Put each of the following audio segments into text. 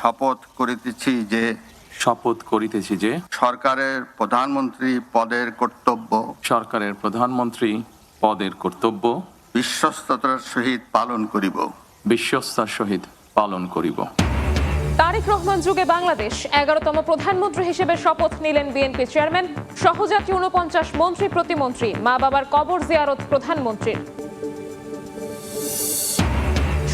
শপথ করিতেছি যে সরকারের প্রধানমন্ত্রী পদের কর্তব্য বিশ্বস্ততার সহিত পালন করিব। তারেক রহমান যুগে বাংলাদেশ 11তম প্রধানমন্ত্রী হিসেবে শপথ নিলেন বিএনপি চেয়ারম্যান। সহযাত্রী 49 মন্ত্রী প্রতিমন্ত্রী, মা বাবার কবর জিয়ারত প্রধানমন্ত্রীর।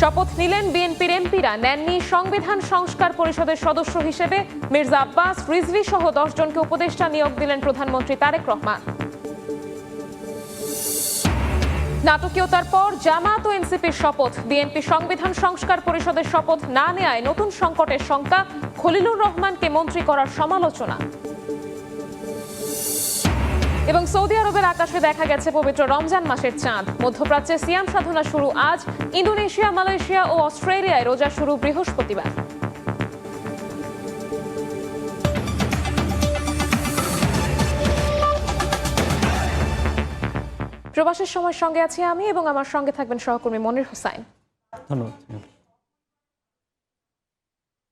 শপথ নিলেন বিএনপির এমপিরা, নেননি সংবিধান সংস্কার পরিষদের সদস্য হিসেবে মির্জা আব্বাস, রিজভী সহ 10 জনকে উপদেষ্টা নিয়োগ দিলেন প্রধানমন্ত্রী তারেক রহমান। নাটকীয়তার পর জামাত ও এনসিপির শপথ। বিএনপি সংবিধান সংস্কার পরিষদের শপথ না নেয়ায় নতুন সংকটের শঙ্কা। খলিলুর রহমানকে মন্ত্রী করার সমালোচনা। এবং সৌদি আরবের আকাশে দেখা গেছে পবিত্র রমজান মাসের চাঁদ। মধ্যপ্রাচ্যে সিয়াম সাধনা শুরু আজ। ইন্দোনেশিয়া, মালয়েশিয়া ও অস্ট্রেলিয়ায় রোজা শুরু বৃহস্পতিবার। প্রবাসের সময়ের সঙ্গে আছি আমি এবং আমার সঙ্গে থাকবেন সহকর্মী মনির হোসাইন। ধন্যবাদ।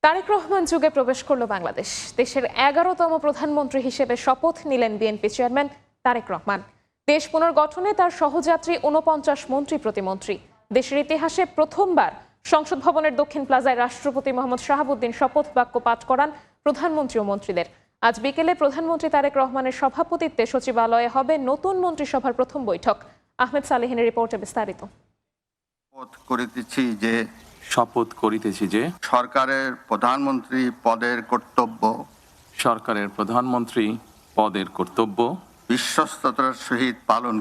তারেক রহমান যুগে প্রবেশ করল বাংলাদেশ। দেশের 11তম প্রধানমন্ত্রী হিসেবে শপথ নিলেন বিএনপি চেয়ারম্যান তারেক রহমান। দেশ পুনর্গঠনে তার সহযাত্রী 49 মন্ত্রী প্রতিমন্ত্রী। দেশের ইতিহাসে প্রথমবার সংসদ ভবনের দক্ষিণ প্লাজায় রাষ্ট্রপতি মোহাম্মদ শাহাবুদ্দিন শপথ বাক্য পাঠ করান প্রধানমন্ত্রী ও মন্ত্রীদের। আজ বিকেলে প্রধানমন্ত্রী তারেক রহমানের সভাপতিত্বে সচিবালয়ে হবে নতুন মন্ত্রিসভার প্রথম বৈঠক। আহমেদ সালেহিনের রিপোর্টে বিস্তারিত। শপথ করিতেছি যে সরকারের প্রধানমন্ত্রী পদের কর্তব্য বিশ্বস্ততার সহিত পালন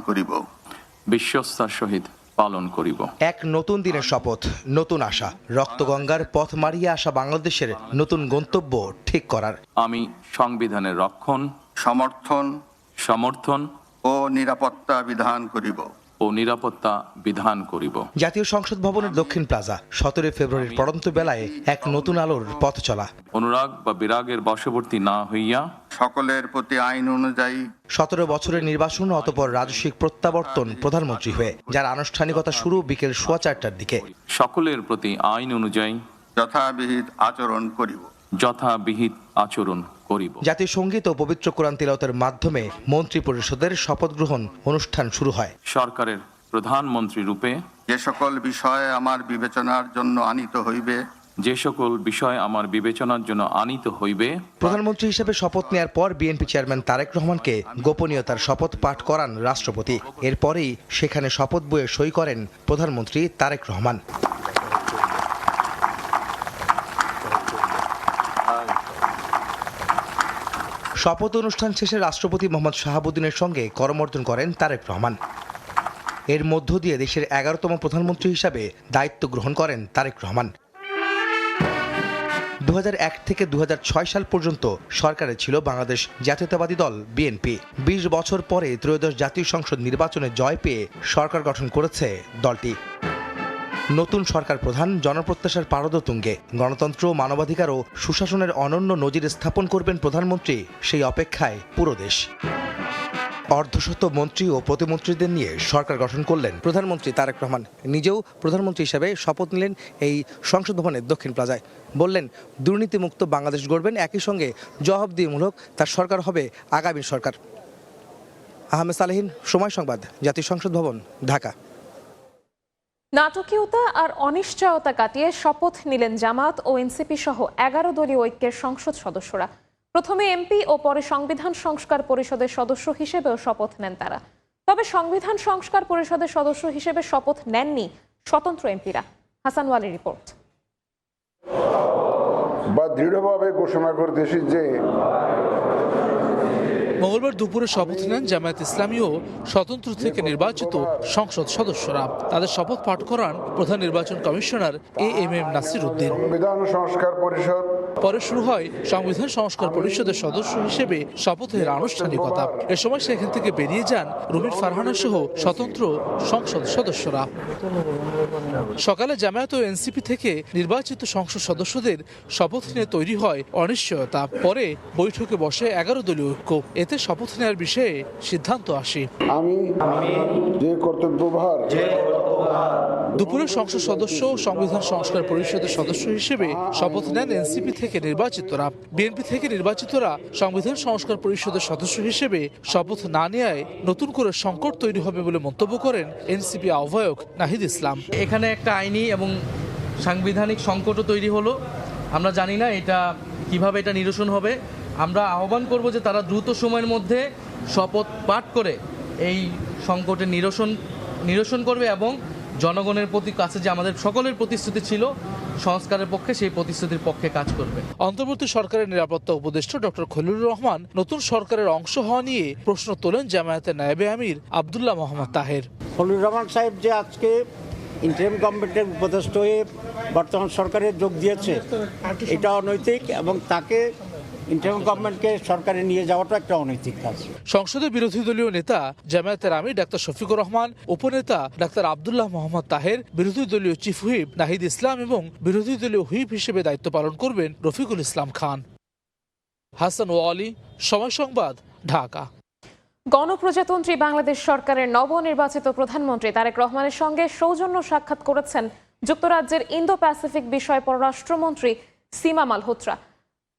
করিব। এক নতুন দিনের শপথ, নতুন আশা, রক্তগঙ্গার পথ মারিয়ে আসা বাংলাদেশের নতুন গন্তব্য ঠিক করার। আমি সংবিধানের রক্ষণ, সমর্থন ও নিরাপত্তা বিধান করিব। জাতীয় সংসদ ভবনের দক্ষিণ প্লাজা 17 ফেব্রুয়ারির পড়ন্ত বেলায় এক নতুন আলোর পথ চলা। অনুরাগ বা বিরাগের বশবর্তী না হইয়া সকলের প্রতি আইন অনুযায়ী 17 বছরের নির্বাচন, অতঃপর রাজস্বিক প্রত্যাবর্তন প্রধানমন্ত্রী হয়ে, যার আনুষ্ঠানিকতা শুরু বিকেল 4:15টার দিকে। সকলের প্রতি আইন অনুযায়ী যথাবিহিত আচরণ করিব। জাতীয় সঙ্গীত ও পবিত্র কোরআন তিলাওয়াতের মাধ্যমে মন্ত্রী পরিষদের শপথ গ্রহণ অনুষ্ঠান শুরু হয়। সরকারের প্রধানমন্ত্রী রূপে যে সকল বিষয় আমার বিবেচনার জন্য আনিত হইবে। প্রধানমন্ত্রী হিসেবে শপথ নেয়ার পর বিএনপি চেয়ারম্যান তারেক রহমানকে গোপনীয়তার শপথ পাঠ করান রাষ্ট্রপতি। এরপরেই সেখানে শপথ বইয়ে সই করেন প্রধানমন্ত্রী তারেক রহমান। শপথ অনুষ্ঠান শেষে রাষ্ট্রপতি মোহাম্মদ শাহাবুদ্দিনের সঙ্গে করমর্দন করেন তারেক রহমান। এর মধ্য দিয়ে দেশের 11তম প্রধানমন্ত্রী হিসাবে দায়িত্ব গ্রহণ করেন তারেক রহমান। 2001 থেকে 2006 সাল পর্যন্ত সরকারে ছিল বাংলাদেশ জাতীয়তাবাদী দল বিএনপি। 20 বছর পরে ত্রয়োদশ জাতীয় সংসদ নির্বাচনে জয় পেয়ে সরকার গঠন করেছে দলটি। নতুন সরকার প্রধান জনপ্রত্যাশার পারদতুঙ্গে। গণতন্ত্র, মানবাধিকার ও সুশাসনের অনন্য নজির স্থাপন করবেন প্রধানমন্ত্রী, সেই অপেক্ষায় পুরো দেশ। অর্ধশত মন্ত্রী ও প্রতিমন্ত্রীদের নিয়ে সরকার গঠন করলেন প্রধানমন্ত্রী তারেক রহমান। নিজেও প্রধানমন্ত্রী হিসেবে শপথ নিলেন এই সংসদ ভবনের দক্ষিণ প্লাজায়। বললেন, দুর্নীতিমুক্ত বাংলাদেশ গড়বেন, একই সঙ্গে জবাবদিহিমূলক তার সরকার হবে আগামীর সরকার। আহমেদ সালেহিন, সময় সংবাদ, জাতীয় সংসদ ভবন, ঢাকা। নাটকীয়তা আর অনিশ্চয়তা কাটিয়ে শপথ নিলেন জামাত ও এনসিপি সহ 11 দলীয় ঐক্যের সংসদ সদস্যরা। প্রথমে এমপি ও পরে সংবিধান সংস্কার পরিষদের সদস্য হিসেবেও শপথ নেন তারা। তবে সংবিধান সংস্কার পরিষদের সদস্য হিসেবে শপথ নেননি স্বতন্ত্র এমপিরা। হাসান ওয়ালির রিপোর্ট। দৃঢ়ভাবে ঘোষণা করতেছি যে মঙ্গলবার দুপুরে শপথ নেন জামায়াত ইসলামী ও স্বতন্ত্র থেকে নির্বাচিত সংসদ সদস্যরা। তাদের শপথ পাঠ করান প্রধান নির্বাচন কমিশনার এএমএম নাসির উদ্দিন। সংবিধান সংস্কার পরিষদ পরে শুরু হয় সংবিধান সংস্কার পরিষদের সদস্য হিসেবে শপথের আনুষ্ঠানিকতা। এ সময় সেখান থেকে বেরিয়ে যান রুমির ফারহানা সহ স্বতন্ত্র সংসদ সদস্যরা। সকালে জামায়াত ও এনসিপি থেকে নির্বাচিত সংসদ সদস্যদের শপথ নিয়ে তৈরি হয় অনিশ্চয়তা। পরে বৈঠকে বসে 11 দলীয় ঐক্য। এতে শপথ নেওয়ার বিষয়ে সিদ্ধান্ত আসে। আমি যে কর্তব্যভার দুপুরে সংসদ সদস্য ও সংবিধান সংস্কার পরিষদের সদস্য হিসেবে শপথ নেন এনসিপি থেকে নির্বাচিতরা। বিএনপি থেকে নির্বাচিতরা সংবিধান সংস্কার পরিষদের সদস্য হিসেবে শপথ না নেওয়ায় নতুন করে সংকট তৈরি হবে বলে মন্তব্য করেন এনসিপি আহ্বায়ক নাহিদ ইসলাম। এখানে একটা আইনি এবং সাংবিধানিক সংকটও তৈরি হলো। আমরা জানি না এটা কিভাবে এটা নিরসন হবে। আমরা আহ্বান করব যে তারা দ্রুত সময়ের মধ্যে শপথ পাঠ করে এই সংকটের নিরসন করবে এবং জনগণের প্রতি কাছে যে আমাদের সকলের প্রতিশ্রুতি ছিল সংস্কারের পক্ষে, সেই প্রতিশ্রুতির পক্ষে কাজ করবে। অন্তর্বর্তী সরকারের নিরাপত্তা উপদেষ্টা ডক্টর খলিলুর রহমান নতুন সরকারের অংশ হওয়া নিয়ে প্রশ্ন তোলেন জামায়াতের নায়েবে আমির আব্দুল্লাহ মোহাম্মদ তাহের। খলিলুর রহমান সাহেব যে আজকে ইন্টারিম গভর্নমেন্টের উপদেষ্টা হয়ে বর্তমান সরকারে যোগ দিয়েছে, এটা অনৈতিক এবং তাকে ইন্টারিম গভর্নমেন্টকে সরকারে নিয়ে যাওয়াটা একটা অনৈতিক কাজ। সংসদে বিরোধী দলীয় নেতা জামায়াতের আমির ডাক্তার শফিকুর রহমান, উপনেতা ডাক্তার আব্দুল্লাহ মোহাম্মদ তাহের, বিরোধী দলীয় চিফ হুইপ নাহিদ ইসলাম এবং বিরোধী দলীয় হুইপ হিসেবে দায়িত্ব পালন করবেন রফিকুল ইসলাম খান। হাসান ওয়ালি, সময় সংবাদ, ঢাকা। গণপ্রজাতন্ত্রী বাংলাদেশ সরকারের নবনির্বাচিত প্রধানমন্ত্রী তারেক রহমানের সঙ্গে সৌজন্য সাক্ষাৎ করেছেন যুক্তরাজ্যের ইন্দো প্যাসিফিক বিষয় পররাষ্ট্রমন্ত্রী সীমা মালহোত্রা।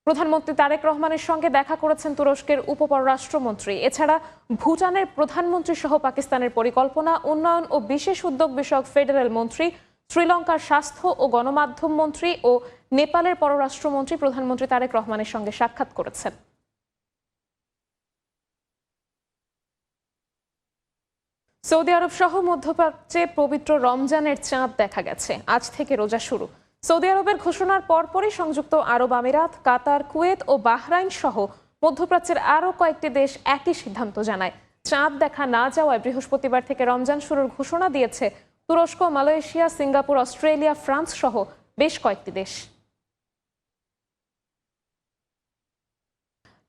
প্রধানমন্ত্রী তারেক রহমানের সঙ্গে দেখা করেছেন তুরস্কের উপপররাষ্ট্রমন্ত্রী। এছাড়া ভুটানের প্রধানমন্ত্রী সহ পাকিস্তানের পরিকল্পনা, উন্নয়ন ও বিশেষ উদ্যোগ বিষয়ক ফেডারেল মন্ত্রী, শ্রীলঙ্কার স্বাস্থ্য ও গণমাধ্যম মন্ত্রী ও নেপালের পররাষ্ট্রমন্ত্রী প্রধানমন্ত্রী তারেক রহমানের সঙ্গে সাক্ষাৎ করেছেন। সৌদি আরব সহ মধ্যপ্রাচ্যে পবিত্র রমজানের চাঁদ দেখা গেছে। আজ থেকে রোজা শুরু। সৌদি আরবের ঘোষণার পরপরই সংযুক্ত আরব আমিরাত, কাতার, কুয়েত ও বাহরাইন সহ মধ্যপ্রাচ্যের আরও কয়েকটি দেশ একই সিদ্ধান্ত জানায়। চাঁদ দেখা না যাওয়ায় বৃহস্পতিবার থেকে রমজান শুরুর ঘোষণা দিয়েছে তুরস্ক, মালয়েশিয়া, সিঙ্গাপুর, অস্ট্রেলিয়া, ফ্রান্স সহ বেশ কয়েকটি দেশ।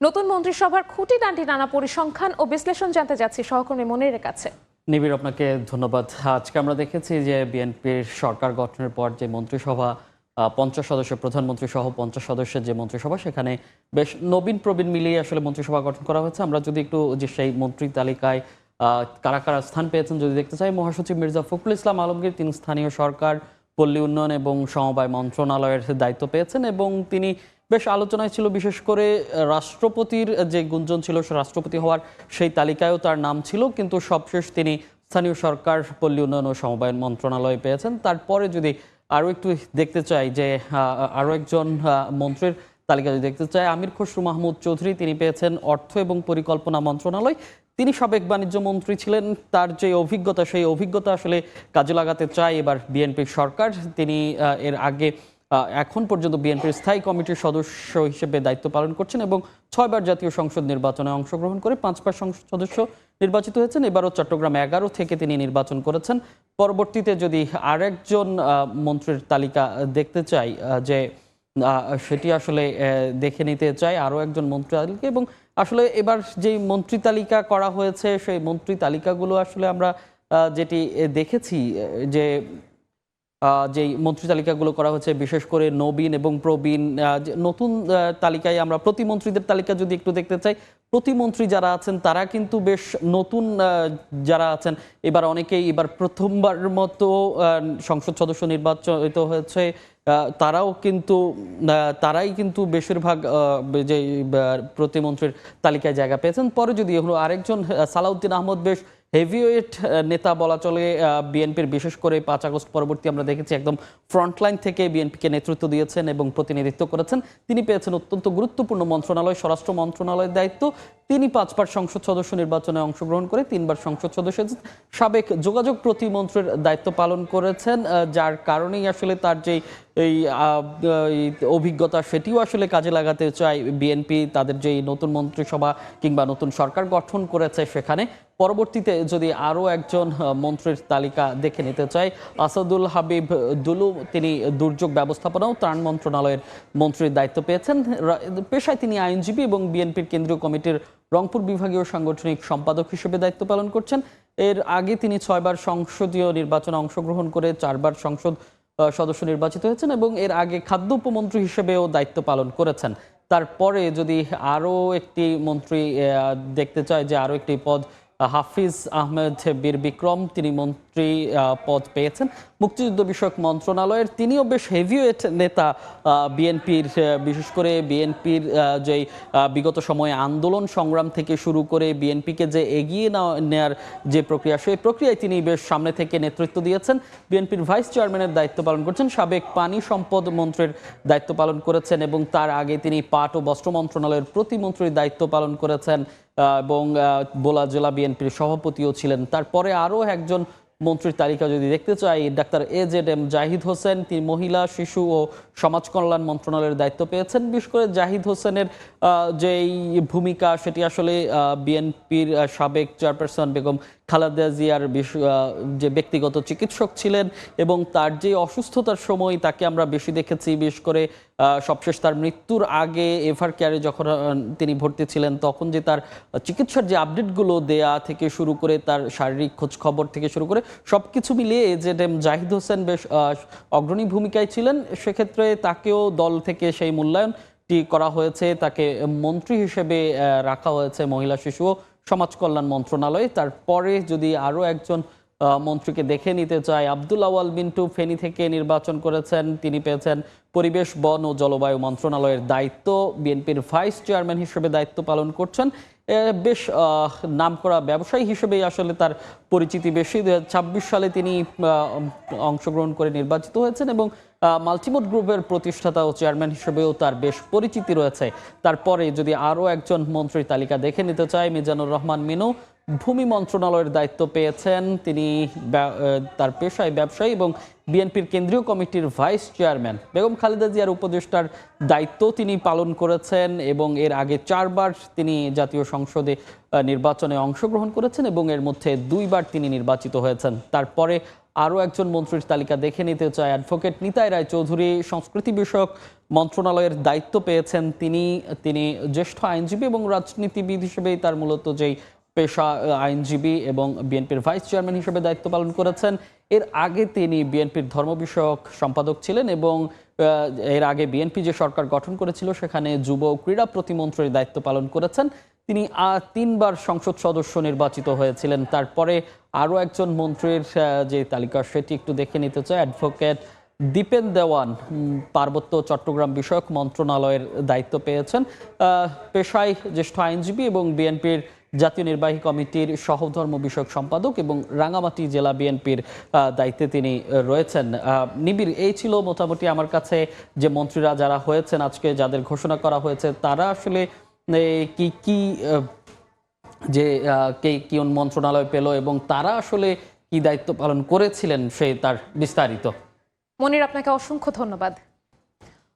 নতুন মন্ত্রিসভার খুঁটিনাটি নানা পরিসংখ্যান ও বিশ্লেষণ জানতে যাচ্ছি সহকর্মী মনিরের কাছে। নিবিড়, আপনাকে ধন্যবাদ। আজকে আমরা দেখেছি যে বিএনপির সরকার গঠনের পর যে মন্ত্রিসভা 50 সদস্য, প্রধানমন্ত্রী সহ 50 সদস্যের যে মন্ত্রিসভা, সেখানে বেশ নবীন প্রবীণ মিলিয়ে আসলে মন্ত্রিসভা গঠন করা হয়েছে। আমরা যদি একটু যে সেই মন্ত্রী তালিকায় কারা কারা স্থান পেয়েছেন যদি দেখতে চাই, মহাসচিব মির্জা ফখরুল ইসলাম আলমগীর, তিনি স্থানীয় সরকার, পল্লী উন্নয়ন এবং সমবায় মন্ত্রণালয়ের দায়িত্ব পেয়েছেন এবং তিনি বেশ আলোচনায় ছিল, বিশেষ করে রাষ্ট্রপতির যে গুঞ্জন ছিল, রাষ্ট্রপতি হওয়ার সেই তালিকায়ও তার নাম ছিল, কিন্তু সবশেষ তিনি স্থানীয় সরকার, পল্লী উন্নয়ন ও সমবায় মন্ত্রণালয় পেয়েছেন। তারপরে যদি আরও একটু দেখতে চাই যে আরও একজন মন্ত্রীর তালিকা যদি দেখতে চাই, আমির খসরু মাহমুদ চৌধুরী, তিনি পেয়েছেন অর্থ এবং পরিকল্পনা মন্ত্রণালয়। তিনি সাবেক বাণিজ্য মন্ত্রী ছিলেন, তার যে অভিজ্ঞতা, সেই অভিজ্ঞতা আসলে কাজে লাগাতে চায় এবার বিএনপির সরকার। তিনি এর আগে এখন পর্যন্ত বিএনপির স্থায়ী কমিটির সদস্য হিসেবে দায়িত্ব পালন করছেন এবং 6 বার জাতীয় সংসদ নির্বাচনে অংশগ্রহণ করে 5 বার সংসদ সদস্য নির্বাচিত হয়েছেন। এবারও চট্টগ্রাম 11 থেকে তিনি নির্বাচন করেছেন। পরবর্তীতে যদি আরেকজন মন্ত্রীর তালিকা দেখতে চাই, যে সেটি আসলে দেখে নিতে চাই আরও একজন মন্ত্রী তালিকা, এবং আসলে এবার যেই মন্ত্রী তালিকা করা হয়েছে সেই মন্ত্রী তালিকাগুলো আসলে আমরা যেটি দেখেছি যে যেই মন্ত্রী তালিকাগুলো করা হচ্ছে, বিশেষ করে নবীন এবং প্রবীণ, নতুন তালিকায় আমরা প্রতিমন্ত্রীদের তালিকা যদি একটু দেখতে চাই, প্রতিমন্ত্রী যারা আছেন তারা কিন্তু বেশ নতুন যারা আছেন, এবার অনেকেই এবার প্রথমবার মতো সংসদ সদস্য নির্বাচিত হয়েছে, তারাই কিন্তু বেশিরভাগ যে প্রতিমন্ত্রীর তালিকায় জায়গা পেয়েছেন। পরে যদি হলো আরেকজন সালাউদ্দিন আহমদ, বেশ হেভিওয়েট নেতা বলা চলে বিএনপির, বিশেষ করে 5 আগস্ট পরবর্তী আমরা দেখেছি একদম ফ্রন্টলাইন থেকে বিএনপিকে নেতৃত্ব দিয়েছেন এবং প্রতিনিধিত্ব করেছেন। তিনি পেয়েছেন অত্যন্ত গুরুত্বপূর্ণ মন্ত্রণালয়, স্বরাষ্ট্র মন্ত্রণালয়ের দায়িত্ব। তিনি 5 বার সংসদ সদস্য নির্বাচনে অংশগ্রহণ করে 3 বার সংসদ সদস্য, সাবেক যোগাযোগ প্রতিমন্ত্রীর দায়িত্ব পালন করেছেন, যার কারণেই আসলে তার যে এই অভিজ্ঞতা সেটিও আসলে কাজে লাগাতে চায় বিএনপি তাদের যেই নতুন মন্ত্রিসভা কিংবা নতুন সরকার গঠন করেছে সেখানে। পরবর্তীতে যদি আরও একজন মন্ত্রীর তালিকা দেখে নিতে চাই, আসাদুল হাবিব দুলু, তিনি দুর্যোগ ব্যবস্থাপনা ও ত্রাণ মন্ত্রণালয়ের মন্ত্রীর দায়িত্ব পেয়েছেন। পেশায় তিনি আইনজীবী এবং বিএনপির কেন্দ্রীয় কমিটির রংপুর বিভাগীয় সাংগঠনিক সম্পাদক হিসেবে দায়িত্ব পালন করছেন। এর আগে তিনি 6 বার সংসদীয় নির্বাচনে অংশগ্রহণ করে 4 বার সংসদ সদস্য নির্বাচিত হয়েছেন এবং এর আগে খাদ্য উপমন্ত্রী হিসেবেও দায়িত্ব পালন করেছেন। তারপরে যদি আরও একটি মন্ত্রী দেখতে চাই, যে আরও একটি পদ হাফিজ আহমেদ বীর বিক্রম, তিনি মন্ত্রী পদ পেয়েছেন মুক্তিযুদ্ধ বিষয়ক মন্ত্রণালয়ের। তিনিও বেশ হেভিওয়েট নেতা বিএনপির, বিশেষ করে বিএনপির যেই বিগত সময়ে আন্দোলন সংগ্রাম থেকে শুরু করে বিএনপিকে যে এগিয়ে নেওয়ার যে প্রক্রিয়া, সেই প্রক্রিয়ায় তিনি বেশ সামনে থেকে নেতৃত্ব দিয়েছেন। বিএনপির ভাইস চেয়ারম্যানের দায়িত্ব পালন করছেন, সাবেক পানি সম্পদ মন্ত্রীর দায়িত্ব পালন করেছেন এবং তার আগে তিনি পাট ও বস্ত্র মন্ত্রণালয়ের প্রতিমন্ত্রীর দায়িত্ব পালন করেছেন এবং ভোলা জেলা বিএনপির সভাপতিও ছিলেন। তারপরে আরও একজন মন্ত্রীর তালিকা যদি দেখতে চাই, ডাক্তার AZM জাহিদ হোসেন, তিনি মহিলা শিশু ও সমাজ কল্যাণ মন্ত্রণালয়ের দায়িত্ব পেয়েছেন। বিশেষ করে জাহিদ হোসেনের যেই ভূমিকা, সেটি আসলে বিএনপির সাবেক চেয়ারপারসন বেগম খালেদা জিয়ার যে ব্যক্তিগত চিকিৎসক ছিলেন এবং তার যে অসুস্থতার সময় তাকে আমরা বেশি দেখেছি, বিশেষ করে সবশেষ তার মৃত্যুর আগে এভার কেয়ারে যখন তিনি ভর্তি ছিলেন, তখন যে তার চিকিৎসার যে আপডেটগুলো দেয়া থেকে শুরু করে তার শারীরিক খোঁজ খবর থেকে শুরু করে সবকিছু মিলিয়ে AZM জাহিদ হোসেন বেশ অগ্রণী ভূমিকায় ছিলেন। সেক্ষেত্রে তাকেও দল থেকে সেই মূল্যায়নটি করা হয়েছে, তাকে মন্ত্রী হিসেবে রাখা হয়েছে মহিলা শিশু ও সমাজ কল্যাণ মন্ত্রণালয়ে। তারপরে যদি আরও একজন মন্ত্রীকে দেখে নিতে চাই, আব্দুল আওয়াল মিন্টু ফেনী থেকে নির্বাচন করেছেন, তিনি পেয়েছেন পরিবেশ বন ও জলবায়ু মন্ত্রণালয়ের দায়িত্ব। বিএনপির ভাইস চেয়ারম্যান হিসেবে দায়িত্ব পালন করছেন। বেশ নামকরা ব্যবসায়ী হিসেবেই আসলে তার পরিচিতি বেশি। 2026 সালে তিনি অংশগ্রহণ করে নির্বাচিত হয়েছেন এবং মাল্টিমোড গ্রুপের প্রতিষ্ঠাতা ও চেয়ারম্যান হিসেবেও তার বেশ পরিচিতি রয়েছে। তারপরে যদি আরও একজন মন্ত্রীর তালিকা দেখে নিতে চাই, মিজানুর রহমান মিনু ভূমি মন্ত্রণালয়ের দায়িত্ব পেয়েছেন। তিনি তার পেশায় ব্যবসায়ী এবং বিএনপির কেন্দ্রীয় কমিটির ভাইস চেয়ারম্যান। বেগম খালেদা জিয়ার উপদেষ্টার দায়িত্ব তিনি পালন করেছেন এবং এর আগে 4 বার তিনি জাতীয় সংসদে নির্বাচনে অংশগ্রহণ করেছেন এবং এর মধ্যে 2 বার তিনি নির্বাচিত হয়েছেন। তারপরে আরও একজন মন্ত্রীর তালিকা দেখে নিতে চাই, অ্যাডভোকেট নিতাই রায় চৌধুরী সংস্কৃতি বিষয়ক মন্ত্রণালয়ের দায়িত্ব পেয়েছেন। তিনি জ্যেষ্ঠ আইনজীবী এবং রাজনীতিবিদ হিসেবেই তার মূলত যেই পেশা, আইনজীবী এবং বিএনপির ভাইস চেয়ারম্যান হিসেবে দায়িত্ব পালন করেছেন। এর আগে তিনি বিএনপির ধর্ম বিষয়ক সম্পাদক ছিলেন এবং এর আগে বিএনপি যে সরকার গঠন করেছিল সেখানে যুব ও ক্রীড়া প্রতিমন্ত্রীর দায়িত্ব পালন করেছেন। তিনি 3 বার সংসদ সদস্য নির্বাচিত হয়েছিলেন। তারপরে আরও একজন মন্ত্রীর যে তালিকা সেটি একটু দেখে নিতে চাই, অ্যাডভোকেট দীপেন দেওয়ান পার্বত্য চট্টগ্রাম বিষয়ক মন্ত্রণালয়ের দায়িত্ব পেয়েছেন। পেশায় জ্যেষ্ঠ আইনজীবী এবং বিএনপির জাতীয় নির্বাহী কমিটির সহধর্ম বিষয়ক সম্পাদক এবং রাঙামাটি জেলা বিএনপির দায়িত্বে তিনি রয়েছেন। নিবিড়, এই ছিল মোটামুটি আমার কাছে যে মন্ত্রীরা যারা হয়েছেন আজকে, যাদের ঘোষণা করা হয়েছে, তারা আসলে কি মন্ত্রণালয় পেল এবং তারা আসলে কি দায়িত্ব পালন করেছিলেন সে তার বিস্তারিত। মনির, আপনাকে অসংখ্য ধন্যবাদ।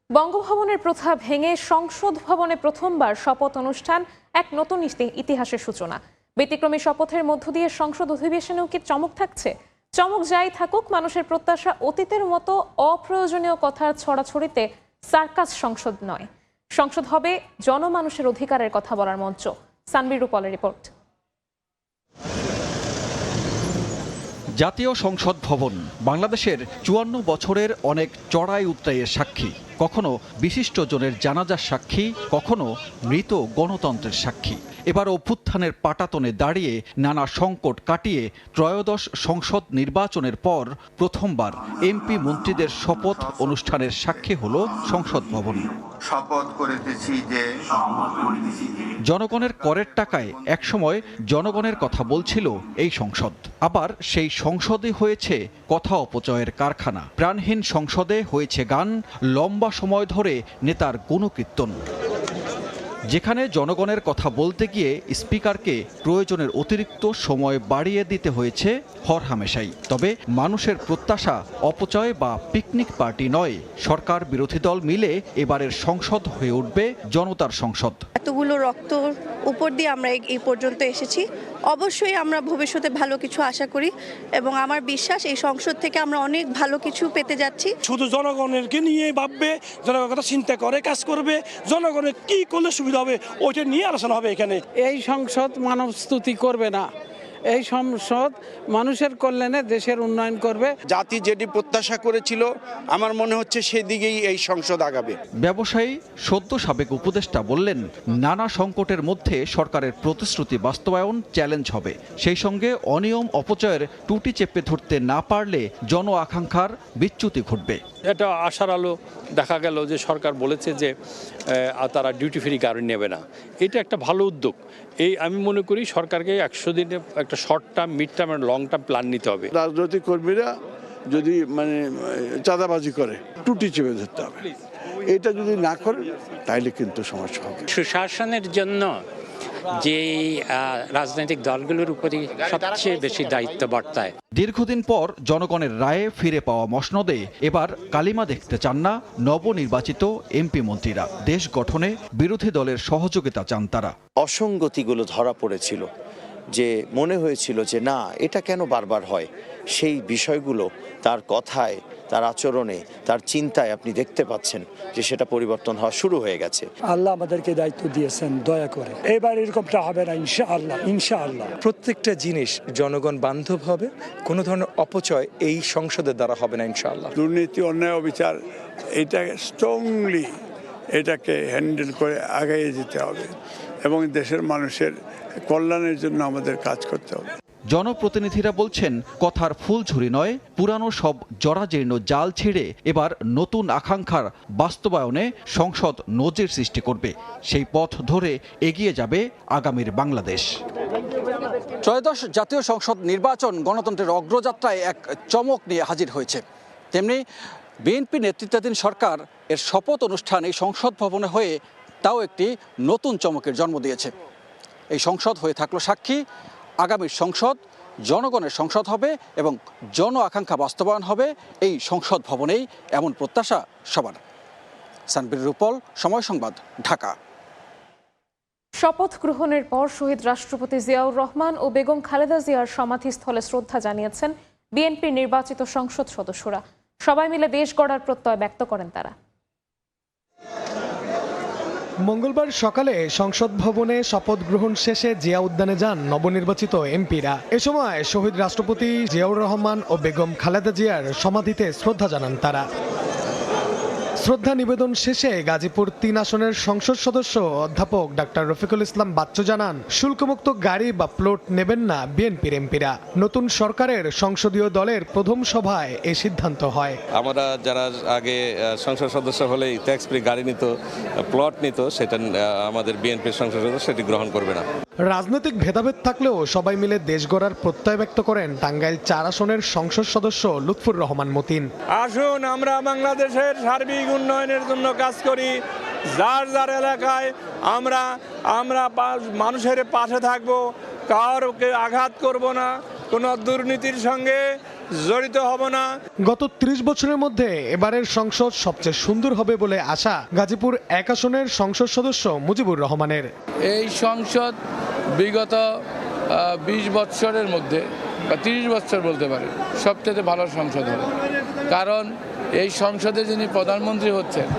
বঙ্গভবনের প্রথা ভেঙে সংসদ ভবনে প্রথমবার শপথ অনুষ্ঠান এক নতুন ইতিহাসের সূচনা। ব্যতিক্রমী শপথের মধ্য দিয়ে সংসদ অধিবেশনেও কি চমক থাকছে? চমক যাই থাকুক, মানুষের প্রত্যাশা অতীতের মতো অপ্রয়োজনীয় কথার ছড়াছড়িতে সার্কাস সংসদ নয়। সংসদ হবে জনমানুষের অধিকারের কথা বলার মঞ্চ। সানবীর রূপলের রিপোর্ট। জাতীয় সংসদ ভবন বাংলাদেশের 54 বছরের অনেক চড়াই উতরাইয়ের সাক্ষী। কখনো বিশিষ্টজনের জানাজার সাক্ষী, কখনো মৃত গণতন্ত্রের সাক্ষী। এবার অভ্যুত্থানের পাটাতনে দাঁড়িয়ে নানা সংকট কাটিয়ে ত্রয়োদশ সংসদ নির্বাচনের পর প্রথমবার এমপি মন্ত্রীদের শপথ অনুষ্ঠানের সাক্ষী হল সংসদ ভবন। শপথ করিতেছি যে জনগণের করের টাকায় একসময় জনগণের কথা বলছিল এই সংসদ। আবার সেই সংসদে হয়েছে কথা অপচয়ের কারখানা। প্রাণহীন সংসদে হয়েছে গান, লম্বা সময় ধরে নেতার গুণকীর্তন। যেখানে জনগণের কথা বলতে গিয়ে স্পিকারকে প্রয়োজনের অতিরিক্ত সময় বাড়িয়ে দিতে হয়েছে হরহামেশাই। তবে মানুষের প্রত্যাশা অপচয় বা পিকনিক পার্টি নয়। সরকার বিরোধী দল মিলে এবারের সংসদ হয়ে উঠবে জনতার সংসদ। এতগুলো রক্ত উপর দিয়ে আমরা এই পর্যন্ত এসেছি। অবশ্যই আমরা ভবিষ্যতে ভালো কিছু আশা করি এবং আমার বিশ্বাস এই সংসদ থেকে আমরা অনেক ভালো কিছু পেতে যাচ্ছি। শুধু জনগণেরকে নিয়ে ভাববে, জনগণের কথা চিন্তা করে কাজ করবে, জনগণের কি করলে সুবিধা হবে ওইটা নিয়ে আলোচনা হবে এখানে। এই সংসদ মানব স্তুতি করবে না, এই সংসদ মানুষের কল্যাণে দেশের উন্নয়ন করবে। জাতি যেটি প্রত্যাশা করেছিল আমার মনে হচ্ছে সেদিকেই এই সংসদ আগাবে। ব্যবসায়ী সদ্য সাবেক উপদেষ্টা বললেন, নানা সংকটের মধ্যে সরকারের প্রতিশ্রুতি বাস্তবায়ন চ্যালেঞ্জ হবে। সেই সঙ্গে অনিয়ম অপচয়ের টুটি চেপে ধরতে না পারলে জন আকাঙ্ক্ষার বিচ্যুতি ঘটবে। এটা আশার আলো দেখা গেল যে সরকার বলেছে যে তারা ডিউটি ফ্রি গাড়ি নেবে না। এটা একটা ভালো উদ্যোগ। আমি মনে করি সরকারকে 100 দিনে একটা শর্ট টার্ম, মিড টার্ম এবং লং টার্ম প্ল্যান নিতে হবে। রাজনৈতিক কর্মীরা যদি চাঁদাবাজি করে টুটি চেপে ধরতে হবে। এটা যদি না করে তাইলে কিন্তু সমস্যা হবে। সুশাসনের জন্য যে রাজনৈতিক দলগুলোর উপরই সবচেয়ে বেশি দায়িত্ব বর্তায়। দীর্ঘদিন পর জনগণের রায়ে ফিরে পাওয়া মসনদে এবার কালিমা দেখতে চান না নবনির্বাচিত এমপি মন্ত্রীরা। দেশ গঠনে বিরোধী দলের সহযোগিতা চান তারা। অসঙ্গতিগুলো ধরা পড়েছিল, যে মনে হয়েছিল যে না এটা কেন বারবার হয়, সেই বিষয়গুলো তার কথায়, তার আচরণে, তার চিন্তায় আপনি দেখতে পাচ্ছেন যে সেটা পরিবর্তন হওয়া শুরু হয়ে গেছে। আল্লাহ আমাদেরকে দায়িত্ব দিয়েছেন, দয়া করে এবার এরকমটা হবে না ইনশাআল্লাহ। ইনশাআল্লাহ প্রত্যেকটা জিনিস জনগণ বান্ধব হবে, কোনো ধরনের অপচয় এই সংসদের দ্বারা হবে না ইনশাআল্লাহ। দুর্নীতি, অন্যায়, অবিচার এটা স্ট্রংলি এটাকে হ্যান্ডেল করে আগাইয়ে যেতে হবে এবং দেশের মানুষের কল্যাণের জন্য আমাদের কাজ করতে হবে। জনপ্রতিনিধিরা বলছেন, কথার ফুলঝুরি নয়, পুরানো সব জরাজীর্ণ জাল ছিঁড়ে এবার নতুন আকাঙ্ক্ষার বাস্তবায়নে সংসদ নজির সৃষ্টি করবে। সেই পথ ধরে এগিয়ে যাবে আগামীর বাংলাদেশ। ত্রয়োদশ জাতীয় সংসদ নির্বাচন গণতন্ত্রের অগ্রযাত্রায় এক চমক নিয়ে হাজির হয়েছে। তেমনি বিএনপি নেতৃত্বাধীন সরকার এর শপথ অনুষ্ঠান এই সংসদ ভবনে হয়ে তাও একটি নতুন চমকের জন্ম দিয়েছে। এই সংসদ হয়ে থাকলো সাক্ষী, আগামীর সংসদ জনগণের সংসদ হবে এবং জন আকাঙ্ক্ষা বাস্তবায়ন হবে এই সংসদ ভবনেই, এমন প্রত্যাশা সবার। সানবীর রূপল, সময় সংবাদ, ঢাকা। শপথ গ্রহণের পর শহীদ রাষ্ট্রপতি জিয়াউর রহমান ও বেগম খালেদা জিয়ার সমাধিস্থলে শ্রদ্ধা জানিয়েছেন বিএনপির নির্বাচিত সংসদ সদস্যরা। সবাই মিলে দেশ গড়ার প্রত্যয় ব্যক্ত করেন তারা। মঙ্গলবার সকালে সংসদ ভবনে শপথ গ্রহণ শেষে জিয়া উদ্যানে যান নবনির্বাচিত এমপিরা। এ সময় শহীদ রাষ্ট্রপতি জিয়াউর রহমান ও বেগম খালেদা জিয়ার সমাধিতে শ্রদ্ধা জানান তারা। শ্রদ্ধা নিবেদন শেষে গাজীপুর 3 আসনের সংসদ সদস্য অধ্যাপক ডাক্তার রফিকুল ইসলাম বাচ্চু জানান, শুল্কমুক্ত গাড়ি বা প্লট নেবেন না বিএনপির এমপিরা। নতুন সরকারের সংসদীয় দলের প্রথম সভায় এই সিদ্ধান্ত হয়। আমরা যারা আগে সংসদ সদস্য হলেই ট্যাক্স ফ্রি গাড়ি নিত, প্লট নিত, সেটা আমাদের বিএনপির সংসদ সদস্য সেটি গ্রহণ করবে না। রাজনৈতিক ভেদাভেদ থাকলেও সবাই মিলে দেশ গড়ার প্রত্যয় ব্যক্ত করেন টাঙ্গাইল 4 আসনের সংসদ সদস্য লুৎফুর রহমান মতিন। আসুন আমরা বাংলাদেশের সার্বিক উন্নয়নের জন্য কাজ করি। যার যার এলাকায় আমরা মানুষের পাশে থাকবো, কাউকে আঘাত করব না, কোনো দুর্নীতির সঙ্গে জড়িত হব না। গত 30 বছরের মধ্যে এবারের সংসদ সবচেয়ে সুন্দর হবে বলে আশা গাজীপুর 1 আসনের সংসদ সদস্য মুজিবুর রহমানের। এই সংসদ বিগত 20 বছরের মধ্যে বা 30 বছর বলতে পারে সবচেয়ে ভালো সংসদ হবে। কারণ এই সংসদে যিনি প্রধানমন্ত্রী হচ্ছেন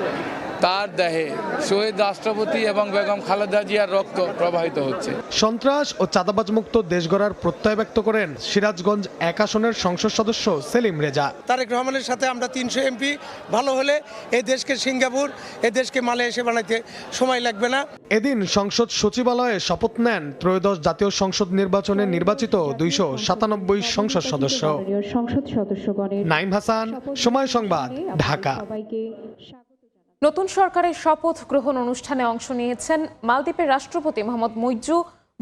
তার দেহে শহীদ রাষ্ট্রপতি এবং বেগম খালেদা জিয়ার রক্ত প্রবাহিত হচ্ছে। সন্ত্রাস ও চাঁদাবাজ মুক্ত দেশ গড়ার প্রত্যয় ব্যক্ত করেন সিরাজগঞ্জ 1 আসনের সংসদ সদস্য সেলিম রেজা। তারেক রহমানের সাথে আমরা 300 এমপি ভালো হলে এই দেশকে সিঙ্গাপুর, এই দেশকে মালয়েশিয়া বানাইতে সময় লাগবে না। এদিন সংসদ সচিবালয়ে শপথ নেন ত্রয়োদশ জাতীয় সংসদ নির্বাচনে নির্বাচিত 297 সংসদ সদস্য। নাইম হাসান, সময় সংবাদ, ঢাকা। নতুন সরকারের শপথ গ্রহণ অনুষ্ঠানে অংশ নিয়েছেন মালদ্বীপের রাষ্ট্রপতি মোহাম্মদ মুইজ্জু,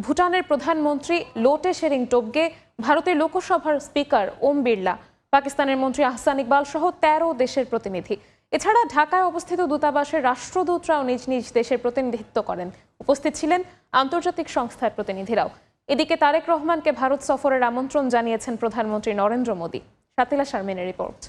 ভুটানের প্রধানমন্ত্রী লোটে শেরিং টোবগে, ভারতের লোকসভার স্পিকার ওম বিড়লা, পাকিস্তানের মন্ত্রী আহসান ইকবাল সহ 13 দেশের প্রতিনিধি। এছাড়া ঢাকায় অবস্থিত দূতাবাসের রাষ্ট্রদূতরাও নিজ নিজ দেশের প্রতিনিধিত্ব করেন। উপস্থিত ছিলেন আন্তর্জাতিক সংস্থার প্রতিনিধিরাও। এদিকে তারেক রহমানকে ভারত সফরের আমন্ত্রণ জানিয়েছেন প্রধানমন্ত্রী নরেন্দ্র মোদী। শাতিলা শারমিনের রিপোর্ট।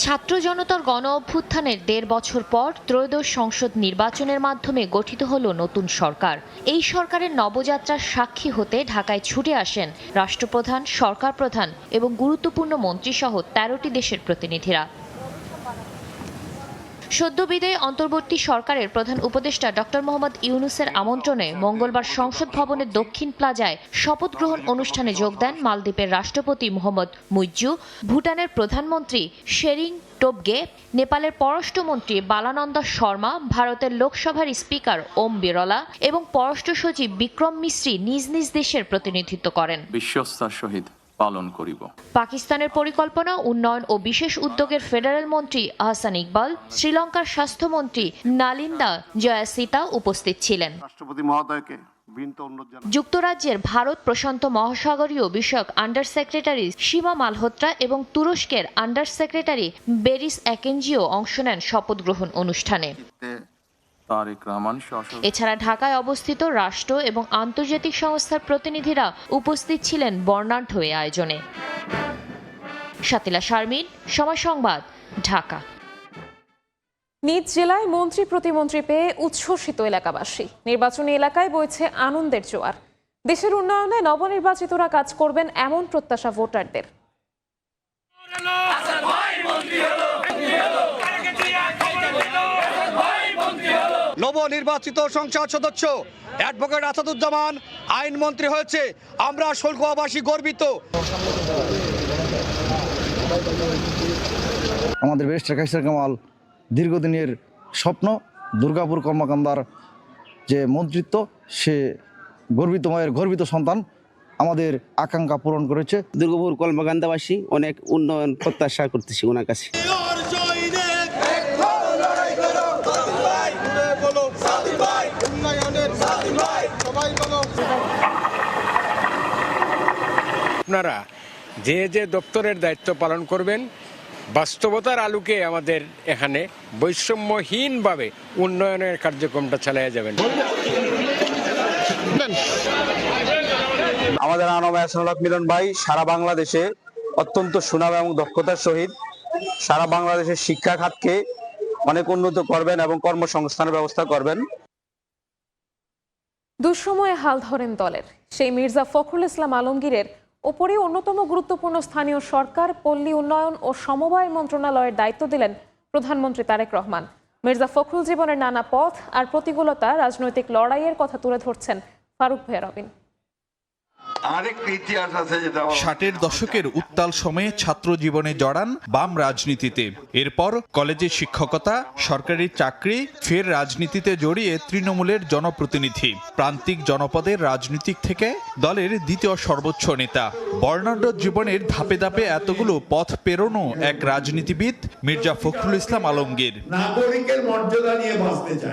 ছাত্র জনতার গণ অভ্যুত্থানের 1.5 বছর পর ত্রয়োদশ সংসদ নির্বাচনের মাধ্যমে গঠিত হল নতুন সরকার। এই সরকারের নবযাত্রার সাক্ষী হতে ঢাকায় ছুটে আসেন রাষ্ট্রপ্রধান, সরকার প্রধান এবং গুরুত্বপূর্ণ মন্ত্রীসহ 13টি দেশের প্রতিনিধিরা। সদ্য বিদায়ী অন্তর্বর্তী সরকারের প্রধান উপদেষ্টা ডক্টর মোহাম্মদ ইউনূসের আমন্ত্রণে মঙ্গলবার সংসদ ভবনের দক্ষিণ প্লাজায় শপথ গ্রহণ অনুষ্ঠানে যোগ দেন মালদ্বীপের রাষ্ট্রপতি মোহাম্মদ মুইজ্জু, ভুটানের প্রধানমন্ত্রী শেরিং টোবগে, নেপালের পররাষ্ট্রমন্ত্রী বালানন্দ শর্মা, ভারতের লোকসভার স্পিকার ওম বিরলা এবং পররাষ্ট্র সচিব বিক্রম মিশ্রি নিজ নিজ দেশের প্রতিনিধিত্ব করেন। বিশ্বস্তার সহিত পালন করিব। পাকিস্তানের পরিকল্পনা উন্নয়ন ও বিশেষ উদ্যোগের ফেডারেল মন্ত্রী আহসান ইকবাল, শ্রীলঙ্কার স্বাস্থ্যমন্ত্রী নালিন্দা জয়াসিতা উপস্থিত ছিলেন। রাষ্ট্রপতি মহোদয়কে যুক্তরাজ্যের ভারত প্রশান্ত মহাসাগরীয় বিষয়ক আন্ডার সেক্রেটারি সীমা মালহোত্রা এবং তুরস্কের আন্ডার সেক্রেটারি বেরিস একেনজিও অংশ নেন শপথ গ্রহণ অনুষ্ঠানে। এছাড়া ঢাকায় অবস্থিত রাষ্ট্র এবং আন্তর্জাতিক সংস্থার প্রতিনিধিরা উপস্থিত ছিলেন বর্ণাঢ্য এই আয়োজনে। শাতিলা শারমিন, সময় সংবাদ, ঢাকা। নিজ জেলায় মন্ত্রী প্রতিমন্ত্রী পেয়ে উচ্ছ্বসিত এলাকাবাসী। নির্বাচনী এলাকায় বইছে আনন্দের জোয়ার। দেশের উন্নয়নে নবনির্বাচিতরা কাজ করবেন এমন প্রত্যাশা ভোটারদের। নবনির্বাচিত সংসদ সদস্য অ্যাডভোকেট আসাদুজ্জামান আইনমন্ত্রী হয়েছে, আমরা শুল্কবাসী গর্বিত। আমাদের ব্যারিস্টার কায়সার কামাল দীর্ঘদিনের স্বপ্ন, দুর্গাপুর কর্মকান্দার যে মন্ত্রিত্ব, সে গর্বিত মায়ের গর্বিত সন্তান আমাদের আকাঙ্ক্ষা পূরণ করেছে। দুর্গাপুর কর্মকান্দাবাসী অনেক উন্নয়ন প্রত্যাশা করতেছি ওনার কাছে। আপনারা যে যে দপ্তরের দায়িত্ব পালন করবেন, বাস্তবতার আলোকে আমাদের এখানে বৈষম্যহীনভাবে উন্নয়নের কার্যক্রমটা চালিয়ে যাবেন। আমাদের আনবায়াসনক মিলন ভাই সারা বাংলাদেশে অত্যন্ত সুনাম এবং দক্ষতার সহিত সারা বাংলাদেশের শিক্ষা খাতকে অনেক উন্নত করবেন এবং কর্মসংস্থানের ব্যবস্থা করবেন। দুঃসময়ে হাল ধরেন দলের সেই মির্জা ফখরুল ইসলাম আলমগীরের ওপরে অন্যতম গুরুত্বপূর্ণ স্থানীয় সরকার, পল্লী উন্নয়ন ও সমবায় মন্ত্রণালয়ের দায়িত্ব দিলেন প্রধানমন্ত্রী তারেক রহমান। মির্জা ফখরুল জীবনের নানা পথ আর প্রতিকূলতা, রাজনৈতিক লড়াইয়ের কথা তুলে ধরছেন ফারুক ভাইয়া রবিন। ষাটের দশকের উত্তাল সময়ে ছাত্র জীবনে জড়ান বাম রাজনীতিতে। এরপর কলেজে শিক্ষকতা, সরকারি চাকরি, ফের রাজনীতিতে জড়িয়ে তৃণমূলের জনপ্রতিনিধি। প্রান্তিক জনপদের রাজনীতিক থেকে দলের দ্বিতীয় সর্বোচ্চ নেতা। বর্ণাঢ্য জীবনের ধাপে ধাপে এতগুলো পথ পেরোনো এক রাজনীতিবিদ মির্জা ফখরুল ইসলাম আলমগীর।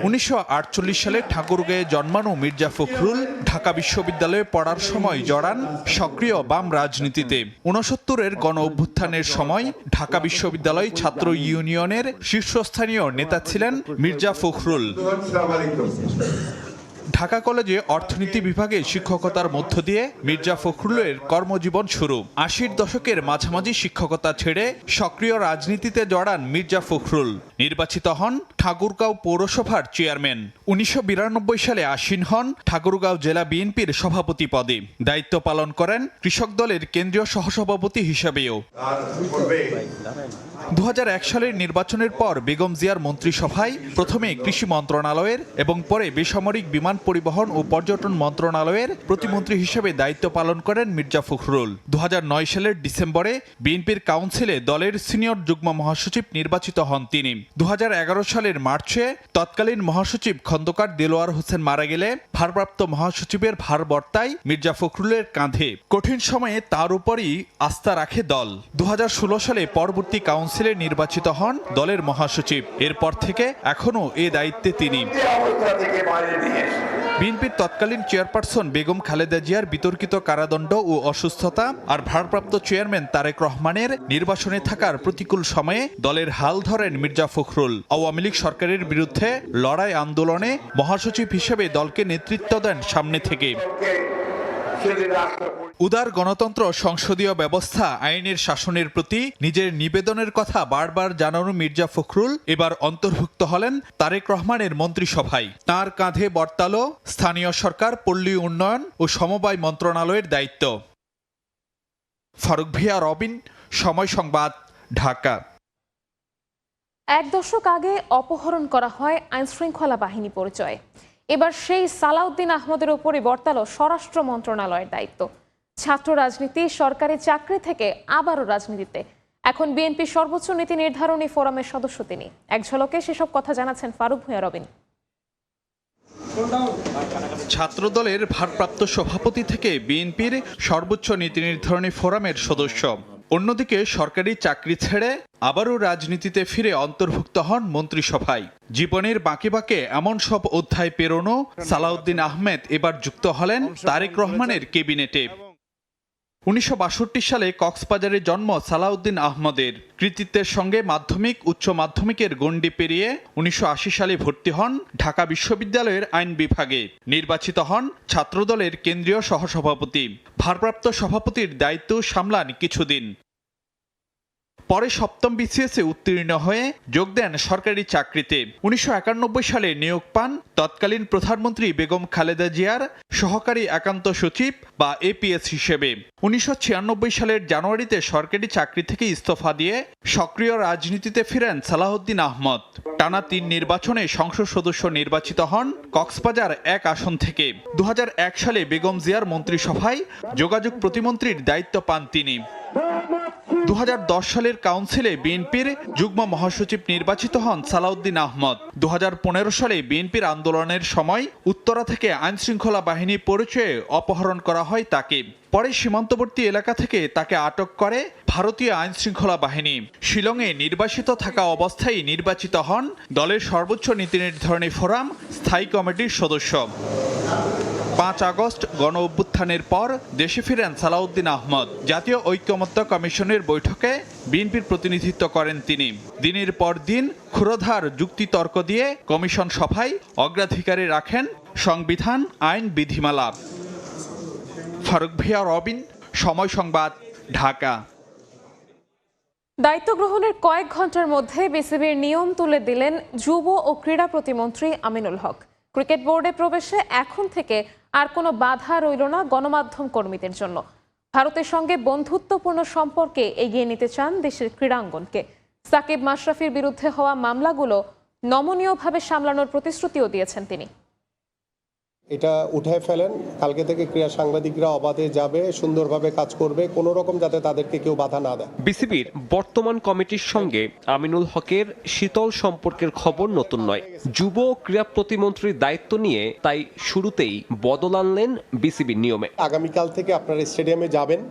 1948 সালে ঠাকুরগাঁয়ে জন্মানো মির্জা ফখরুল ঢাকা বিশ্ববিদ্যালয়ে পড়ার সময় জড়ান সক্রিয় বাম রাজনীতিতে। 69-এর গণ অভ্যুত্থানের সময় ঢাকা বিশ্ববিদ্যালয় ছাত্র ইউনিয়নের শীর্ষস্থানীয় নেতা ছিলেন মির্জা ফখরুল। ঢাকা কলেজে অর্থনীতি বিভাগে শিক্ষকতার মধ্য দিয়ে মির্জা ফখরুলের কর্মজীবন শুরু। 80-র দশকের মাঝামাঝি শিক্ষকতা ছেড়ে সক্রিয় রাজনীতিতে জড়ান মির্জা ফখরুল। নির্বাচিত হন ঠাকুরগাঁও পৌরসভার চেয়ারম্যান। 1992 সালে আসীন হন ঠাকুরগাঁও জেলা বিএনপির সভাপতি পদে। দায়িত্ব পালন করেন কৃষক দলের কেন্দ্রীয় সহসভাপতি হিসেবেও। 2001 সালের নির্বাচনের পর বেগম জিয়ার মন্ত্রিসভায় প্রথমে কৃষি মন্ত্রণালয়ের এবং পরে বেসামরিক বিমান পরিবহন ও পর্যটন মন্ত্রণালয়ের প্রতিমন্ত্রী হিসেবে দায়িত্ব পালন করেন মির্জা ফখরুল। 2009 সালের ডিসেম্বরে বিএনপির কাউন্সিলে দলের সিনিয়র যুগ্ম মহাসচিব নির্বাচিত হন তিনি। 2011 সালের মার্চে তৎকালীন মহাসচিব খন্দকার দেলোয়ার হোসেন মারা গেলে ভারপ্রাপ্ত মহাসচিবের ভার বর্তায় মির্জা ফখরুলের কাঁধে। কঠিন সময়ে তার উপরই আস্থা রাখে দল। 2016 সালে পরবর্তী কাউন্সিলে নির্বাচিত হন দলের মহাসচিব। এরপর থেকে এখনও এ দায়িত্বে তিনি। বিএনপির তৎকালীন চেয়ারপারসন বেগম খালেদা জিয়ার বিতর্কিত কারাদণ্ড ও অসুস্থতা আর ভারপ্রাপ্ত চেয়ারম্যান তারেক রহমানের নির্বাসনে থাকার প্রতিকূল সময়ে দলের হাল ধরেন মির্জা ফখরুল। আওয়ামী লীগ সরকারের বিরুদ্ধে লড়াই আন্দোলনে মহাসচিব হিসেবে দলকে নেতৃত্ব দেন সামনে থেকে। উদার গণতন্ত্র, সংসদীয় ব্যবস্থা, আইনের শাসনের প্রতি নিজের নিবেদনের কথা বারবার জানানো মির্জা ফখরুল এবার অন্তর্ভুক্ত হলেন তারেক রহমানের মন্ত্রিসভায়। তার কাঁধে বর্তালো স্থানীয় সরকার, পল্লী উন্নয়ন ও সমবায় মন্ত্রণালয়ের দায়িত্ব। ফারুক ভিয়া রবিন, সময় সংবাদ, ঢাকা। এক দশক আগে অপহরণ করা হয় আইনশৃঙ্খলা বাহিনী পরিচয়ে। এবার সেই সালাউদ্দিন আহমদের উপরই বর্তালো স্বরাষ্ট্র মন্ত্রণালয়ের দায়িত্ব। ছাত্র রাজনীতি, সরকারি চাকরি থেকে আবারও রাজনীতিতে। এখন বিএনপির সর্বোচ্চ নীতি নির্ধারণী ফোরামের সদস্য তিনি। এক ঝলকে সেসব কথা জানাচ্ছেন ফারুক ভূঁইয়া রবিন। ছাত্রদলের ভারপ্রাপ্ত সভাপতি থেকে বিএনপির সর্বোচ্চ নীতি নির্ধারণী ফোরামের সদস্য। অন্যদিকে সরকারি চাকরি ছেড়ে আবারও রাজনীতিতে ফিরে অন্তর্ভুক্ত হন মন্ত্রিসভায়। জীবনের বাঁকে বাঁকে এমন সব অধ্যায় পেরোনো সালাউদ্দিন আহমেদ এবার যুক্ত হলেন তারেক রহমানের ক্যাবিনেটে। 1962 সালে কক্সবাজারে জন্ম সালাউদ্দিন আহমদের। কৃতিত্বের সঙ্গে মাধ্যমিক, উচ্চ মাধ্যমিকের গণ্ডি পেরিয়ে 1980 সালে ভর্তি হন ঢাকা বিশ্ববিদ্যালয়ের আইন বিভাগে। নির্বাচিত হন ছাত্রদলের কেন্দ্রীয় সহসভাপতি। ভারপ্রাপ্ত সভাপতির দায়িত্ব সামলান কিছুদিন। পরে সপ্তম বিসিএসে উত্তীর্ণ হয়ে যোগ দেন সরকারি চাকরিতে। 1991 সালে নিয়োগ পান তৎকালীন প্রধানমন্ত্রী বেগম খালেদা জিয়ার সহকারী একান্ত সচিব বা এপিএস হিসেবে। 1996 সালের জানুয়ারিতে সরকারি চাকরি থেকে ইস্তফা দিয়ে সক্রিয় রাজনীতিতে ফিরেন সালাউদ্দিন আহমদ। টানা 3 নির্বাচনে সংসদ সদস্য নির্বাচিত হন কক্সবাজার 1 আসন থেকে। 2001 সালে বেগম জিয়ার মন্ত্রিসভায় যোগাযোগ প্রতিমন্ত্রীর দায়িত্ব পান তিনি। 2010 সালের কাউন্সিলে বিএনপির যুগ্ম মহাসচিব নির্বাচিত হন সালাউদ্দিন আহমদ। 2015 সালে বিএনপির আন্দোলনের সময় উত্তরা থেকে আইনশৃঙ্খলা বাহিনী পরিচয়ে অপহরণ করা হয় তাকে। পরে সীমান্তবর্তী এলাকা থেকে তাকে আটক করে ভারতীয় আইনশৃঙ্খলা বাহিনী। শিলংয়ে নির্বাসিত থাকা অবস্থায় নির্বাচিত হন দলের সর্বোচ্চ নীতি নির্ধারণী ফোরাম স্থায়ী কমিটির সদস্য। 5 আগস্ট গণ অভ্যুত্থানের পর দেশে ফিরেন সালাউদ্দিন আহমদ। জাতীয় ঐকমত্য কমিশনের বৈঠকে বিএনপির প্রতিনিধিত্ব করেন তিনি। দিনের পর দিন ক্ষুরধার যুক্তিতর্ক দিয়ে কমিশন সভায় অগ্রাধিকারে রাখেন সংবিধান, আইন, বিধিমালা। ফারুক ভূঁইয়া রবিন, সময় সংবাদ, ঢাকা। দায়িত্ব গ্রহণের কয়েক ঘন্টার মধ্যে বিসিবির নিয়ম তুলে দিলেন যুব ও ক্রীড়া প্রতিমন্ত্রী আমিনুল হক। ক্রিকেট বোর্ডে প্রবেশে এখন থেকে আর কোনো বাধা রইল না গণমাধ্যম কর্মীদের জন্য। ভারতের সঙ্গে বন্ধুত্বপূর্ণ সম্পর্কে এগিয়ে নিতে চান দেশের ক্রীড়াঙ্গনকে। সাকিব মাশরাফির বিরুদ্ধে হওয়া মামলাগুলো নমনীয়ভাবে সামলানোর প্রতিশ্রুতিও দিয়েছেন তিনি। এটা উঠায় ফেলেন, কালকে থেকে ক্রীড়া সাংবাদিকরা অবাধে যাবে, সুন্দরভাবে কাজ করবে, কোনো রকম যাতে তাদেরকে কেউ বাধা না দেয়। বিসিবির বর্তমান কমিটির সঙ্গে আমিনুল হকের শীতল সম্পর্কের খবর নতুন নয়। যুব ক্রীড়া প্রতিমন্ত্রীর দায়িত্ব নিয়ে তাই শুরুতেই বদল আনলেন বিসিবির নিয়মে। আগামীকাল থেকে আপনারা স্টেডিয়ামে যাবেন,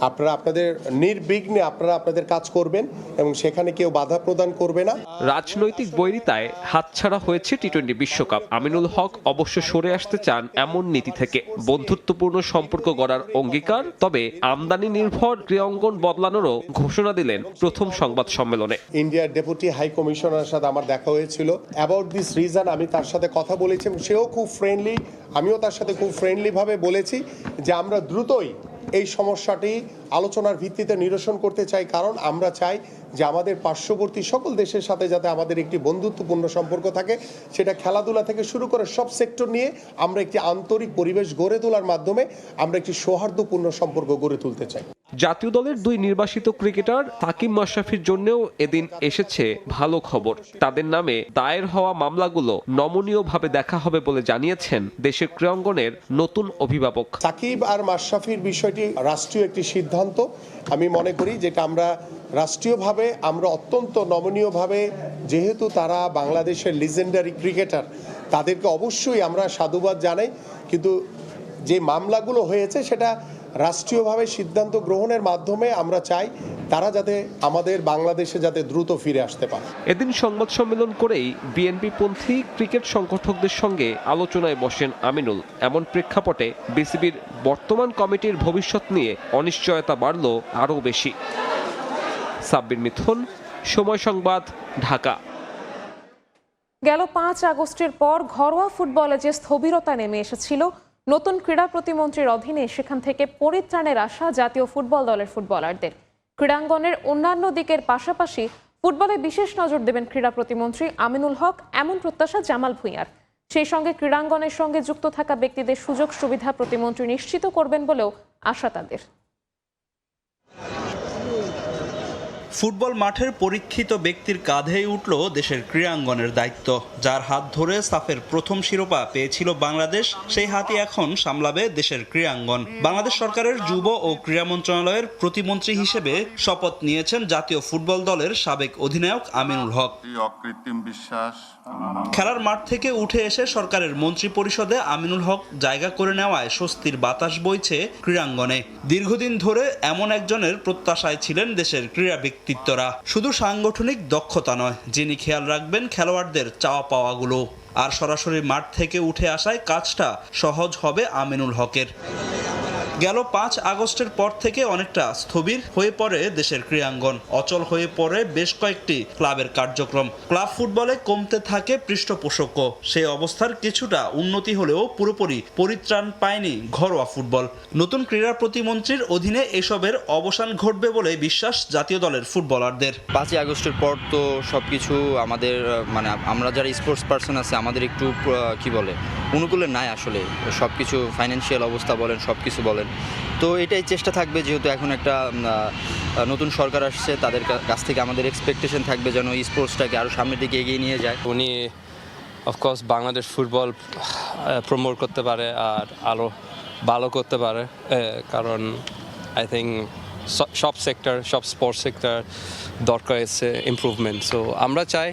আপনারা আপনাদের নির্বিঘ্নে আপনাদের কাজ করবেন এবং সেখানে কেউ বাধা প্রদান করবে না। রাজনৈতিক বৈরিতায় হাতছাড়া হয়েছে টি-20 বিশ্বকাপ। আমিনুল হক অবশ্য সরে আসতে চান এমন নীতি থেকে। বন্ধুত্বপূর্ণ সম্পর্ক গড়ার অঙ্গীকার, তবে আমদানি নির্ভর ক্রীড়াঙ্গন বদলানোরও ঘোষণা দিলেন প্রথম সংবাদ সম্মেলনে। ইন্ডিয়ার ডেপুটি হাই কমিশনারের সাথে আমার দেখা হয়েছিল। অ্যাবাউট দিস রিজন আমি তার সাথে কথা বলেছি, সেও খুব ফ্রেন্ডলি, আমিও তার সাথে খুব ফ্রেন্ডলি ভাবে বলেছি যে আমরা দ্রুতই এই সমস্যাটি আলোচনার ভিত্তিতে নিরসন করতে চাই, কারণ আমরা চাই যে আমাদের পার্শ্ববর্তী সকল দেশের সাথে যাতে আমাদের একটি বন্ধুত্বপূর্ণ সম্পর্ক থাকে। সেটা খেলাধুলা থেকে শুরু করে সব সেক্টর নিয়ে আমরা একটি আন্তরিক পরিবেশ গড়ে তোলার মাধ্যমে আমরা একটি সৌহার্দ্যপূর্ণ সম্পর্ক গড়ে তুলতে চাই। জাতীয় দলের 2 নির্বাসিত ক্রিকেটার সাকিব মাশরাফির জন্যও এদিন এসেছে ভালো খবর। তাদের নামে দায়ের হওয়া মামলাগুলো নমনীয়ভাবে দেখা হবে বলে জানিয়েছেন দেশের ক্রীড়াঙ্গনের নতুন অভিভাবক। সাকিব আর মাশরাফির বিষয়টি রাষ্ট্রীয় একটি সিদ্ধান্ত। আমি মনে করি যেটা আমরা রাষ্ট্রীয়ভাবে আমরা অত্যন্ত নমনীয়ভাবে, যেহেতু তারা বাংলাদেশের লিজেন্ডারি ক্রিকেটার, তাদেরকে অবশ্যই আমরা সাধুবাদ জানাই। কিন্তু যে মামলাগুলো হয়েছে সেটা রাষ্ট্রীয়ভাবে সিদ্ধান্ত গ্রহণের মাধ্যমে আমরা চাই তারা যাতে আমাদের বাংলাদেশে যাতে দ্রুত ফিরে আসতে পারে। এদিন সংবাদ সম্মেলন করেই বিএনপি পন্থী ক্রিকেট সংগঠকদের সঙ্গে আলোচনায় বসেন আমিনুল। এমন প্রেক্ষাপটে বিসিবির বর্তমান কমিটির ভবিষ্যৎ নিয়ে অনিশ্চয়তা বাড়ল আরও বেশি। সাব্বির মিথুন, সময় সংবাদ, ঢাকা। গেল 5 আগস্টের পর ঘরোয়া ফুটবলে যে স্থবিরতা নেমে এসেছিল, নতুন ক্রীড়া প্রতিমন্ত্রীর অধীনে সেখান থেকে পরিত্রাণের আশা জাতীয় ফুটবল দলের ফুটবলারদের। ক্রীড়াঙ্গনের অন্যান্য দিকের পাশাপাশি ফুটবলে বিশেষ নজর দেবেন ক্রীড়া প্রতিমন্ত্রী আমিনুল হক, এমন প্রত্যাশা জামাল ভূঁইয়ার। সেই সঙ্গে ক্রীড়াঙ্গনের সঙ্গে যুক্ত থাকা ব্যক্তিদের সুযোগ সুবিধা প্রতিমন্ত্রী নিশ্চিত করবেন বলেও আশা তাদের। ফুটবল মাঠের পরীক্ষিত ব্যক্তির কাঁধেই উঠল দেশের ক্রীড়াঙ্গনের দায়িত্ব। যার হাত ধরে সাফের প্রথম শিরোপা পেয়েছিল বাংলাদেশ, সেই হাতই এখন সামলাবে দেশের ক্রীড়াঙ্গন। বাংলাদেশ সরকারের যুব ও ক্রীড়া মন্ত্রণালয়ের প্রতিমন্ত্রী হিসেবে শপথ নিয়েছেন জাতীয় ফুটবল দলের সাবেক অধিনায়ক আমিনুল হক। অকৃত্রিম বিশ্বাস। খেলার মাঠ থেকে উঠে এসে সরকারের মন্ত্রী পরিষদে আমিনুল হক জায়গা করে নেওয়ায় স্বস্তির বাতাস বইছে ক্রীড়াঙ্গনে। দীর্ঘদিন ধরে এমন একজনের প্রত্যাশায় ছিলেন দেশের ক্রীড়া ব্যক্তিত্বরা। শুধু সাংগঠনিক দক্ষতা নয়, যিনি খেয়াল রাখবেন খেলোয়াড়দের চাওয়া পাওয়াগুলো। আর সরাসরি মাঠ থেকে উঠে আসায় কাজটা সহজ হবে আমিনুল হকের। গেল ৫ আগস্টের পর থেকে অনেকটা স্থবির হয়ে পড়ে দেশের ক্রীড়াঙ্গন। অচল হয়ে পড়ে বেশ কয়েকটি ক্লাবের কার্যক্রম। ক্লাব ফুটবলে কমতে থাকে পৃষ্ঠপোষকও। সেই অবস্থার কিছুটা উন্নতি হলেও পুরোপুরি পরিত্রাণ পায়নি ঘরোয়া ফুটবল। নতুন ক্রীড়া প্রতিমন্ত্রীর অধীনে এসবের অবসান ঘটবে বলে বিশ্বাস জাতীয় দলের ফুটবলারদের। ৫ই আগস্টের পর তো সবকিছু আমাদের মানে আমরা যারা স্পোর্টস পার্সন আছে আমাদের একটু কি বলে অনুকূলে নাই আসলে। সবকিছু ফাইন্যান্সিয়াল অবস্থা বলেন, সবকিছু বলেন। তো এটাই চেষ্টা থাকবে, যেহেতু এখন একটা নতুন সরকার আসছে, তাদের কাছ থেকে আমাদের এক্সপেকটেশন থাকবে যেন স্পোর্টসটাকে আরও সামনের দিকে এগিয়ে নিয়ে যায়। উনি অফকোর্স বাংলাদেশ ফুটবল প্রমোট করতে পারে আর আরও ভালো করতে পারে, কারণ আই থিঙ্ক সব সেক্টর, সব স্পোর্টস সেক্টর দরকার এসে ইমপ্রুভমেন্ট। সো আমরা চাই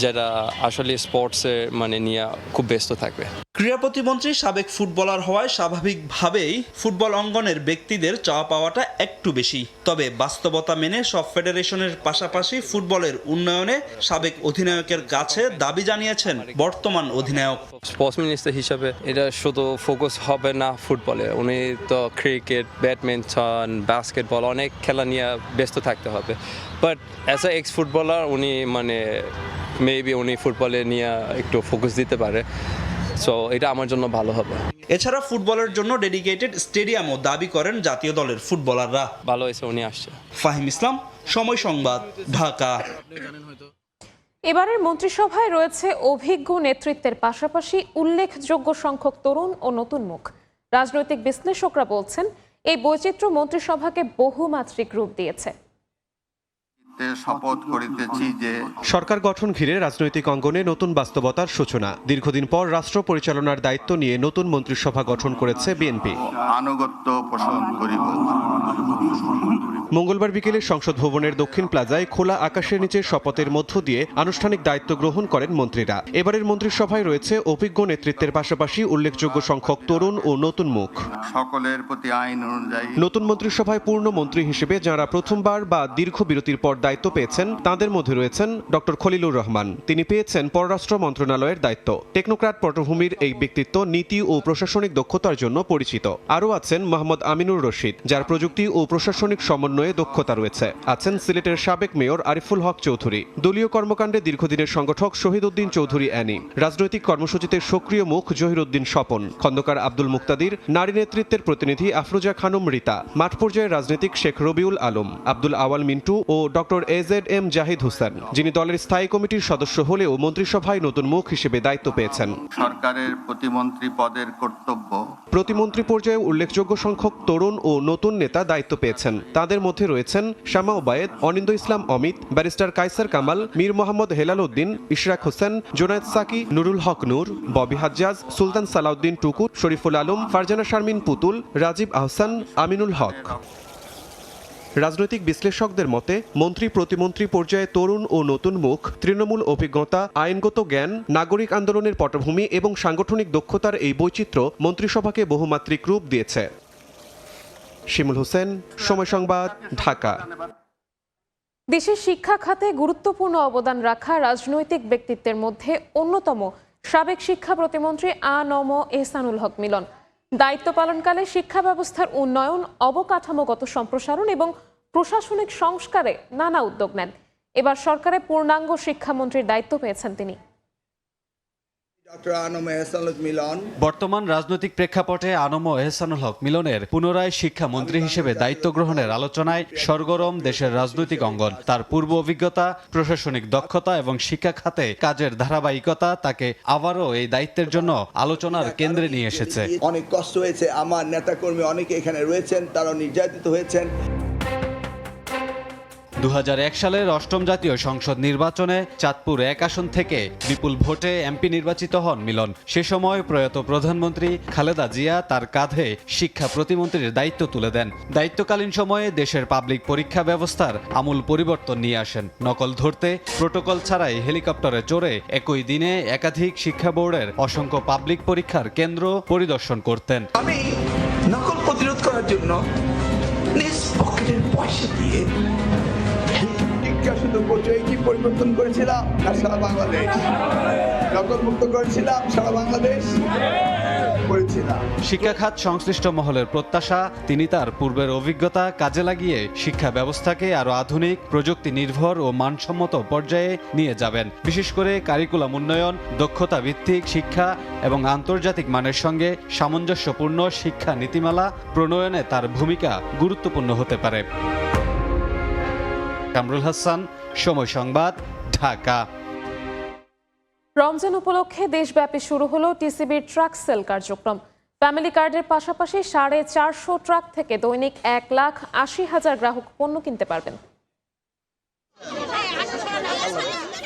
যেটা আসলে স্পোর্টসে মানে নিয়ে খুব ব্যস্ত থাকবে। ক্রীড়া প্রতিমন্ত্রী সাবেক ফুটবলার হওয়ায় স্বাভাবিকভাবেই ফুটবল অঙ্গনের ব্যক্তিদের চাওয়া পাওয়াটা একটু বেশি। তবে বাস্তবতা মেনে সব ফেডারেশনের পাশাপাশি ফুটবলের উন্নয়নে সাবেক অধিনায়কের কাছে দাবি জানিয়েছেন বর্তমান অধিনায়ক। স্পোর্টস মিনিস্টার হিসাবে এটা শুধু ফোকাস হবে না ফুটবলে, উনি তো ক্রিকেট, ব্যাডমিন্টন, বাস্কেটবল অনেক খেলা নিয়ে ব্যস্ত থাকতে হবে। But as a x footballer উনি মানে মেবি উনি ফুটবলে নিয়ে একটু ফোকাস দিতে পারে। সো এটা আমার জন্য ভালো হবে। এছাড়া ফুটবলের জন্য ডেডিকেটেড স্টেডিয়ামও দাবি করেন জাতীয় দলের ফুটবলাররা। ভালো হয়েছে উনি আসছে। ফাহিম ইসলাম, সময় সংবাদ, ঢাকা। এবারের মন্ত্রিসভায় রয়েছে অভিজ্ঞ নেতৃত্বের পাশাপাশি উল্লেখযোগ্য সংখ্যক তরুণ ও নতুন মুখ। রাজনৈতিক বিশ্লেষকরা বলছেন এই বৈচিত্র্য মন্ত্রিসভাকে বহুমাত্রিক রূপ দিয়েছে। শপথ করিতেছি যে সরকার গঠন ঘিরে রাজনৈতিক অঙ্গনে নতুন বাস্তবতার সূচনা। দীর্ঘদিন পর রাষ্ট্র পরিচালনার দায়িত্ব নিয়ে নতুন মন্ত্রিসভা গঠন করেছে বিএনপি। আনুগত্য পোষণ করিব। মঙ্গলবার বিকেলে সংসদ ভবনের দক্ষিণ প্লাজায় খোলা আকাশের নিচে শপথের মধ্য দিয়ে আনুষ্ঠানিক দায়িত্ব গ্রহণ করেন মন্ত্রীরা। এবারের মন্ত্রিসভায় রয়েছে অভিজ্ঞ নেতৃত্বের পাশাপাশি উল্লেখযোগ্য সংখ্যক তরুণ ও নতুন মুখ। সকলের প্রতি আইন অনুযায়ী নতুন মন্ত্রিসভায় পূর্ণ মন্ত্রী হিসেবে যারা প্রথমবার বা দীর্ঘ বিরতির পর দায়িত্ব পেয়েছেন তাদের মধ্যে রয়েছেন ডক্টর খলিলুর রহমান। তিনি পেয়েছেন পররাষ্ট্র মন্ত্রণালয়ের দায়িত্ব। টেকনোক্র্যাট পটভূমির এই ব্যক্তিত্ব নীতি ও প্রশাসনিক দক্ষতার জন্য পরিচিত। আরও আছেন মোহাম্মদ আমিনুর রশিদ, যার প্রযুক্তি ও প্রশাসনিক সমন্বয়ে দক্ষতা রয়েছে। আছেন সিলেটের সাবেক মেয়র আরিফুল হক চৌধুরী। দলীয় কর্মকাণ্ডে দীর্ঘদিনের সংগঠক শহীদ উদ্দিন চৌধুরী অ্যানি। রাজনৈতিক কর্মসূচিতে সক্রিয় মুখ জহির উদ্দিন স্বপন। খন্দকার আব্দুল মুক্তাদির। নারী নেতৃত্বের প্রতিনিধি আফরোজা খানম রীতা। মাঠ পর্যায়ে রাজনীতিক শেখ রবিউল আলম, আব্দুল আওয়াল মিন্টু ও ডক্টর এজেড-এম জাহিদ হোসেন, যিনি দলের স্থায়ী কমিটির সদস্য হলেও মন্ত্রিসভায় নতুন মুখ হিসেবে দায়িত্ব পেয়েছেন। সরকারের প্রতিমন্ত্রী পদের কর্তব্য। প্রতিমন্ত্রী পর্যায়ে উল্লেখযোগ্য সংখ্যক তরুণ ও নতুন নেতা দায়িত্ব পেয়েছেন। তাদের মধ্যে রয়েছেন শামা ওবায়েদ, অনিন্দ ইসলাম অমিত, ব্যারিস্টার কায়সার কামাল, মীর মোহাম্মদ হেলাল উদ্দিন, ইশরাক হোসেন, জোনায়েদ সাকি, নুরুল হক নূর, ববি হাজ্জাজ, সুলতান সালাউদ্দিন টুকুর, শরীফুল আলম, ফারজানা শারমিন পুতুল, রাজীব আহসান, আমিনুল হক। রাজনৈতিক বিশ্লেষকদের মতে মন্ত্রী প্রতিমন্ত্রী পর্যায়ে তরুণ ও নতুন মুখ, তৃণমূল অভিজ্ঞতা, আইনগত জ্ঞান, নাগরিক আন্দোলনের পটভূমি এবং সাংগঠনিক দক্ষতার এই বৈচিত্র্য মন্ত্রিসভাকে বহুমাত্রিক রূপ দিয়েছে। শিমুল হোসেন, সময় সংবাদ, ঢাকা। দেশের শিক্ষা খাতে গুরুত্বপূর্ণ অবদান রাখা রাজনৈতিক ব্যক্তিত্বের মধ্যে অন্যতম সাবেক শিক্ষা প্রতিমন্ত্রী আ.ন.ম এহসানুল হক মিলন। দায়িত্ব পালনকালে শিক্ষা ব্যবস্থার উন্নয়ন, অবকাঠামোগত সম্প্রসারণ এবং প্রশাসনিক সংস্কারে নানা উদ্যোগ নেন। এবার সরকারে পূর্ণাঙ্গ শিক্ষামন্ত্রীর দায়িত্ব পেয়েছেন তিনি। বর্তমান রাজনৈতিক প্রেক্ষাপটে আ.ন.ম এহসানুল হক মিলনের পুনরায় শিক্ষামন্ত্রী হিসেবে দায়িত্ব গ্রহণের আলোচনায় সরগরম দেশের রাজনৈতিক অঙ্গন। তার পূর্ব অভিজ্ঞতা, প্রশাসনিক দক্ষতা এবং শিক্ষা খাতে কাজের ধারাবাহিকতা তাকে আবারও এই দায়িত্বের জন্য আলোচনার কেন্দ্রে নিয়ে এসেছে। অনেক কষ্ট হয়েছে, আমার নেতাকর্মী অনেকে এখানে রয়েছেন, তারা নির্যাতিত হয়েছেন। 2001 সালের 8ম জাতীয় সংসদ নির্বাচনে চাঁদপুর 1 আসন থেকে বিপুল ভোটে এমপি নির্বাচিত হন মিলন। সে সময় প্রয়াত প্রধানমন্ত্রী খালেদা জিয়া তার কাঁধে শিক্ষা প্রতিমন্ত্রীর দায়িত্ব তুলে দেন। দায়িত্বকালীন সময়ে দেশের পাবলিক পরীক্ষা ব্যবস্থার আমূল পরিবর্তন নিয়ে আসেন। নকল ধরতে প্রোটোকল ছাড়াই হেলিকপ্টারে চড়ে একই দিনে একাধিক শিক্ষা বোর্ডের অসংখ্য পাবলিক পরীক্ষার কেন্দ্র পরিদর্শন করতেন। আমি নকল প্রতিরোধ করার জন্য নিজ পকেটের পয়সা দিয়ে শুধু কি পরিবর্তন করেছিলাম আর সারা বাংলাদেশ নকল মুক্ত করেছিলাম, সারা বাংলাদেশ করেছিলাম। শিক্ষা খাত সংশ্লিষ্ট মহলের প্রত্যাশা, তিনি তার পূর্বের অভিজ্ঞতা কাজে লাগিয়ে শিক্ষা ব্যবস্থাকে আরো আধুনিক, প্রযুক্তি নির্ভর ও মানসম্মত পর্যায়ে নিয়ে যাবেন। বিশেষ করে কারিকুলাম উন্নয়ন, দক্ষতা ভিত্তিক শিক্ষা এবং আন্তর্জাতিক মানের সঙ্গে সামঞ্জস্যপূর্ণ শিক্ষা নীতিমালা প্রণয়নে তার ভূমিকা গুরুত্বপূর্ণ হতে পারে। কামরুল হাসান, সময় সংবাদ, ঢাকা। রমজান উপলক্ষে দেশব্যাপী শুরু হলো টিসিবির ট্রাক সেল কার্যক্রম। ফ্যামিলি কার্ডের পাশাপাশি 450 ট্রাক থেকে দৈনিক 1,80,000 গ্রাহক পণ্য কিনতে পারবেন।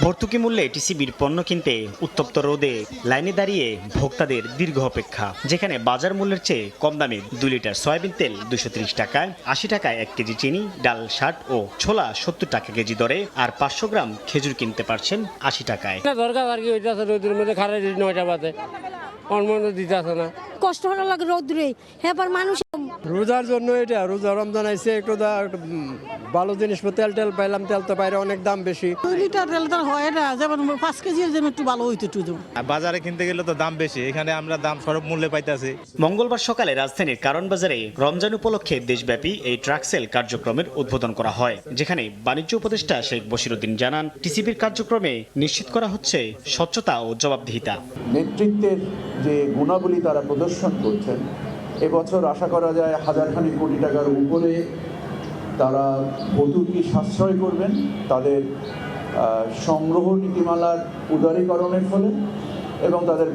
ভর্তুকি মূল্যে টিসিবির পণ্য কিনতে উত্তপ্ত রোদে লাইনে দাঁড়িয়ে ভোক্তাদের দীর্ঘ অপেক্ষা। যেখানে বাজার মূল্যের চেয়ে কম দামে 2 লিটার সয়াবিন তেল 230 টাকায়, 80 টাকায় 1 কেজি চিনি, ডাল 60 ও ছোলা 70 টাকা কেজি দরে, আর 500 গ্রাম খেজুর কিনতে পারছেন 80 টাকায়। দরকার আর কি ওইটা রোদের মধ্যে খারাপ 9টা বাজে দিতে আসে না, কষ্ট হলো লাগে রোদ্রে। এবার মানুষ রোজার জন্য এটা রোজা রমজান আইছে, একটু ভালো জিনিস তেল টেল পাইলাম, তেল তো বাইরে অনেক দাম বেশি। 2 লিটার তেল তো হয় না, যেমন 5 কেজির জন্য একটু ভালো হইতো। বাজারে কিনতে গেলে তো দাম বেশি, এখানে আমরা দাম স্বরূপ মূল্যে পাইতেছি। মঙ্গলবার সকালে রাজধানীর কারণ বাজারে রমজান উপলক্ষে দেশব্যাপী এই ট্রাক সেল কার্যক্রমের উদ্বোধন করা হয়। যেখানে বাণিজ্য উপদেষ্টা শেখ বশিরউদ্দিন জানান, টিসিবির কার্যক্রমে নিশ্চিত করা হচ্ছে স্বচ্ছতা ও জবাবদিহিতা। নেতৃত্বের যে গুণাবলী তারা প্রদর্শন করছেন, এবছর আশা করা যায় হাজারখানেক কোটি টাকার উপরে তারা ভর্তুকি সাশ্রয় করবেন তাদের সংগ্রহ নীতিমালার উদারীকরণের ফলে এবং তাদের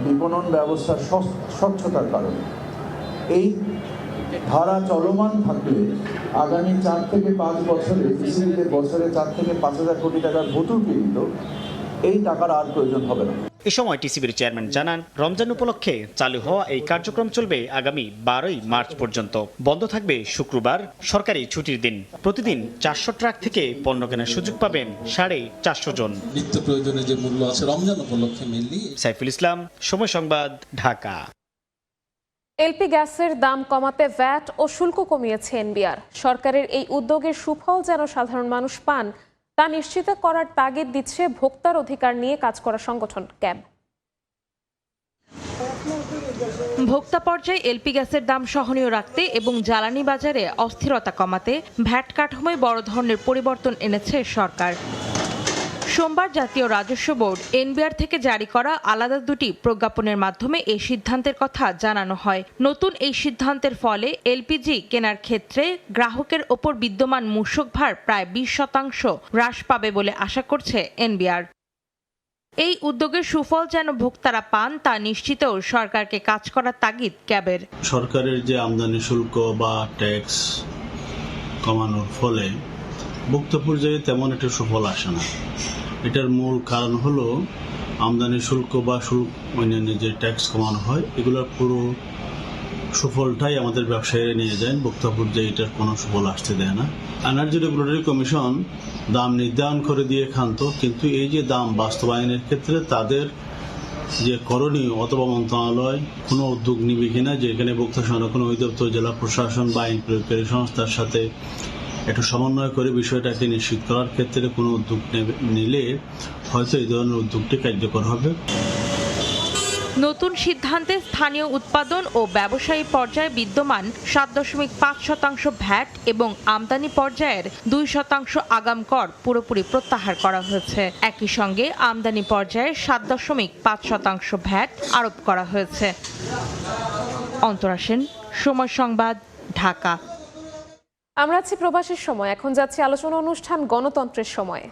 বিপণন ব্যবস্থার স্বচ্ছতার কারণে। এই ধারা চলমান থাকলে আগামী 4 থেকে 5 বছরে টিসিবিতে বছরে 4 থেকে 5,000 কোটি টাকার ভর্তুকি দিত, এই টাকার আর প্রয়োজন হবে না। এ সময় টিসিবির চেয়ারম্যান জানান, রমজান উপলক্ষে চালু হওয়া এই কার্যক্রম চলবে আগামী 12ই মার্চ পর্যন্ত। বন্ধ থাকবে শুক্রবার, সরকারি ছুটির দিন। প্রতিদিন 400 ট্রাক থেকে পণ্য কেনার সুযোগ পাবেন 450 জন। নিত্য প্রয়োজনীয় যে মূল্য আছে রমজান উপলক্ষে মেনলি। সাইফুল ইসলাম, সময় সংবাদ, ঢাকা। এলপি গ্যাসের দাম কমাতে ভ্যাট ও শুল্ক কমিয়েছে এনবিআর। সরকারের এই উদ্যোগের সুফল যেন সাধারণ মানুষ পান, তা নিশ্চিত করার তাগিদ দিচ্ছে ভোক্তার অধিকার নিয়ে কাজ করা সংগঠন ক্যাব। ভোক্তা পর্যায়ে এলপি গ্যাসের দাম সহনীয় রাখতে এবং জ্বালানি বাজারে অস্থিরতা কমাতে ভ্যাট কাঠামোয় বড় ধরনের পরিবর্তন এনেছে সরকার। সোমবার জাতীয় রাজস্ব বোর্ড এনবিআর থেকে জারি করা আলাদা 2টি প্রজ্ঞাপনের মাধ্যমে এই সিদ্ধান্তের কথা জানানো হয়। নতুন এই সিদ্ধান্তের ফলে এলপিজি কেনার ক্ষেত্রে গ্রাহকের ওপর বিদ্যমান মূসক ভার প্রায় 20% হ্রাস পাবে বলে আশা করছে এনবিআর। এই উদ্যোগের সুফল যেন ভোক্তারা পান, তা নিশ্চিতও সরকারকে কাজ করার তাগিদ ক্যাবের। সরকারের যে আমদানি শুল্ক বা ট্যাক্স কমানোর ফলে ভোক্তা পর্যায়ে তেমন একটা সুফল আসে না। এটার মূল কারণ হলো আমদানি শুল্ক বা অন্যান্য যে ট্যাক্স কমানো হয়, এগুলোর পুরো সুফলটাই আমাদের ব্যবসায়ীরা নিয়ে যায়, ভোক্তা পর্যায়ে এটার কোনো সুফল আসতে দেয় না। এনার্জি রেগুলেটরি কমিশন দাম নির্ধারণ করে দিয়ে ক্ষান্ত, কিন্তু এই যে দাম বাস্তবায়নের ক্ষেত্রে তাদের যে করণীয় অথবা মন্ত্রণালয় কোনো উদ্যোগ নিবে কিনা, যে এখানে ভোক্তা সংরক্ষণ অধিদপ্তর, জেলা প্রশাসন বা আইন প্রয়োগকারী সংস্থার সাথে একটু সমন্বয় করে বিষয়টাকে নিশ্চিত করার ক্ষেত্রে কোনো উদ্যোগ নিলে হয়তো এই ধরনের উদ্যোগটি কার্যকর হবে। নতুন সিদ্ধান্তে স্থানীয় উৎপাদন ও ব্যবসায়ী পর্যায়ে বিদ্যমান 7.5% ভ্যাট এবং আমদানি পর্যায়ের 2% আগাম কর পুরোপুরি প্রত্যাহার করা হয়েছে। একই সঙ্গে আমদানি পর্যায়ে 7.5% ভ্যাট আরোপ করা হয়েছে। অন্তরা সেন, সময় সংবাদ, ঢাকা। আমরা আছি প্রবাসের সময়, এখন যাচ্ছি আলোচনা অনুষ্ঠান গণতন্ত্রের সময়ে।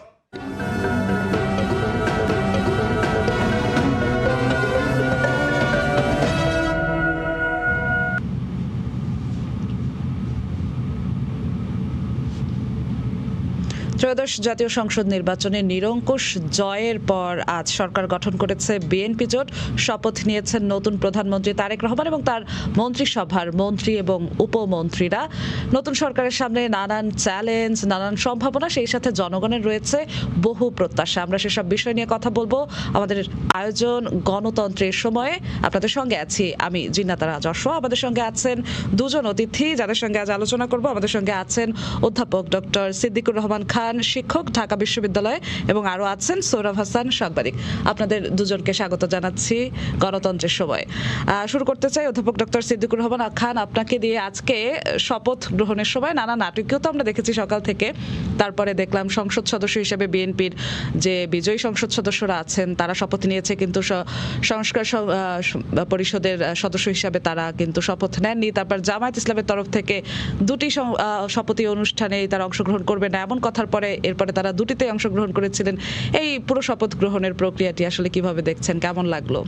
ত্রয়োদশ জাতীয় সংসদ নির্বাচনে নিরঙ্কুশ জয়ের পর আজ সরকার গঠন করেছে বিএনপি জোট। শপথ নিয়েছেন নতুন প্রধানমন্ত্রী তারেক রহমান এবং তার মন্ত্রিসভার মন্ত্রী এবং উপমন্ত্রীরা। নতুন সরকারের সামনে নানান চ্যালেঞ্জ, নানান সম্ভাবনা, সেই সাথে জনগণের রয়েছে বহু প্রত্যাশা। আমরা সেসব বিষয় নিয়ে কথা বলবো আমাদের আয়োজন গণতন্ত্রের সময়ে। আপনাদের সঙ্গে আছি আমি জিন্নাতারা যশোয়া। আমাদের সঙ্গে আছেন দুজন অতিথি যাদের সঙ্গে আজ আলোচনা করব। আমাদের সঙ্গে আছেন অধ্যাপক ডক্টর সিদ্দিকুর রহমান খান, শিক্ষক, ঢাকা বিশ্ববিদ্যালয়, এবং আরো আছেন সোহরাব হাসান, সাংবাদিক। আপনাদের দুজনকে স্বাগত জানাচ্ছি গণতন্ত্রের সময়। শুরু করতে চাই অধ্যাপক ডক্টর সিদ্দিকুর রহমান খান, আপনাকে দিয়ে। আজকে শপথ গ্রহণের সময় নানা নাটকীয়তা আমরা দেখেছি সকাল থেকে। তারপরে দেখলাম সংসদ সদস্য হিসেবে বিএনপির যে বিজয়ী সংসদ সদস্যরা আছেন তারা শপথ নিয়েছে, কিন্তু সংস্কার পরিষদের সদস্য হিসাবে তারা কিন্তু শপথ নেননি। তারপর জামায়াত ইসলামের তরফ থেকে দুটি শপথী অনুষ্ঠানে তারা অংশগ্রহণ করবে না এমন কথার পরে এরপরে তারা দুটিতে অংশগ্রহণ করেছিলেন। এই পুরো শপথ গ্রহণের প্রক্রিয়াটি আসলে কিভাবে দেখছেন, কেমন লাগলো?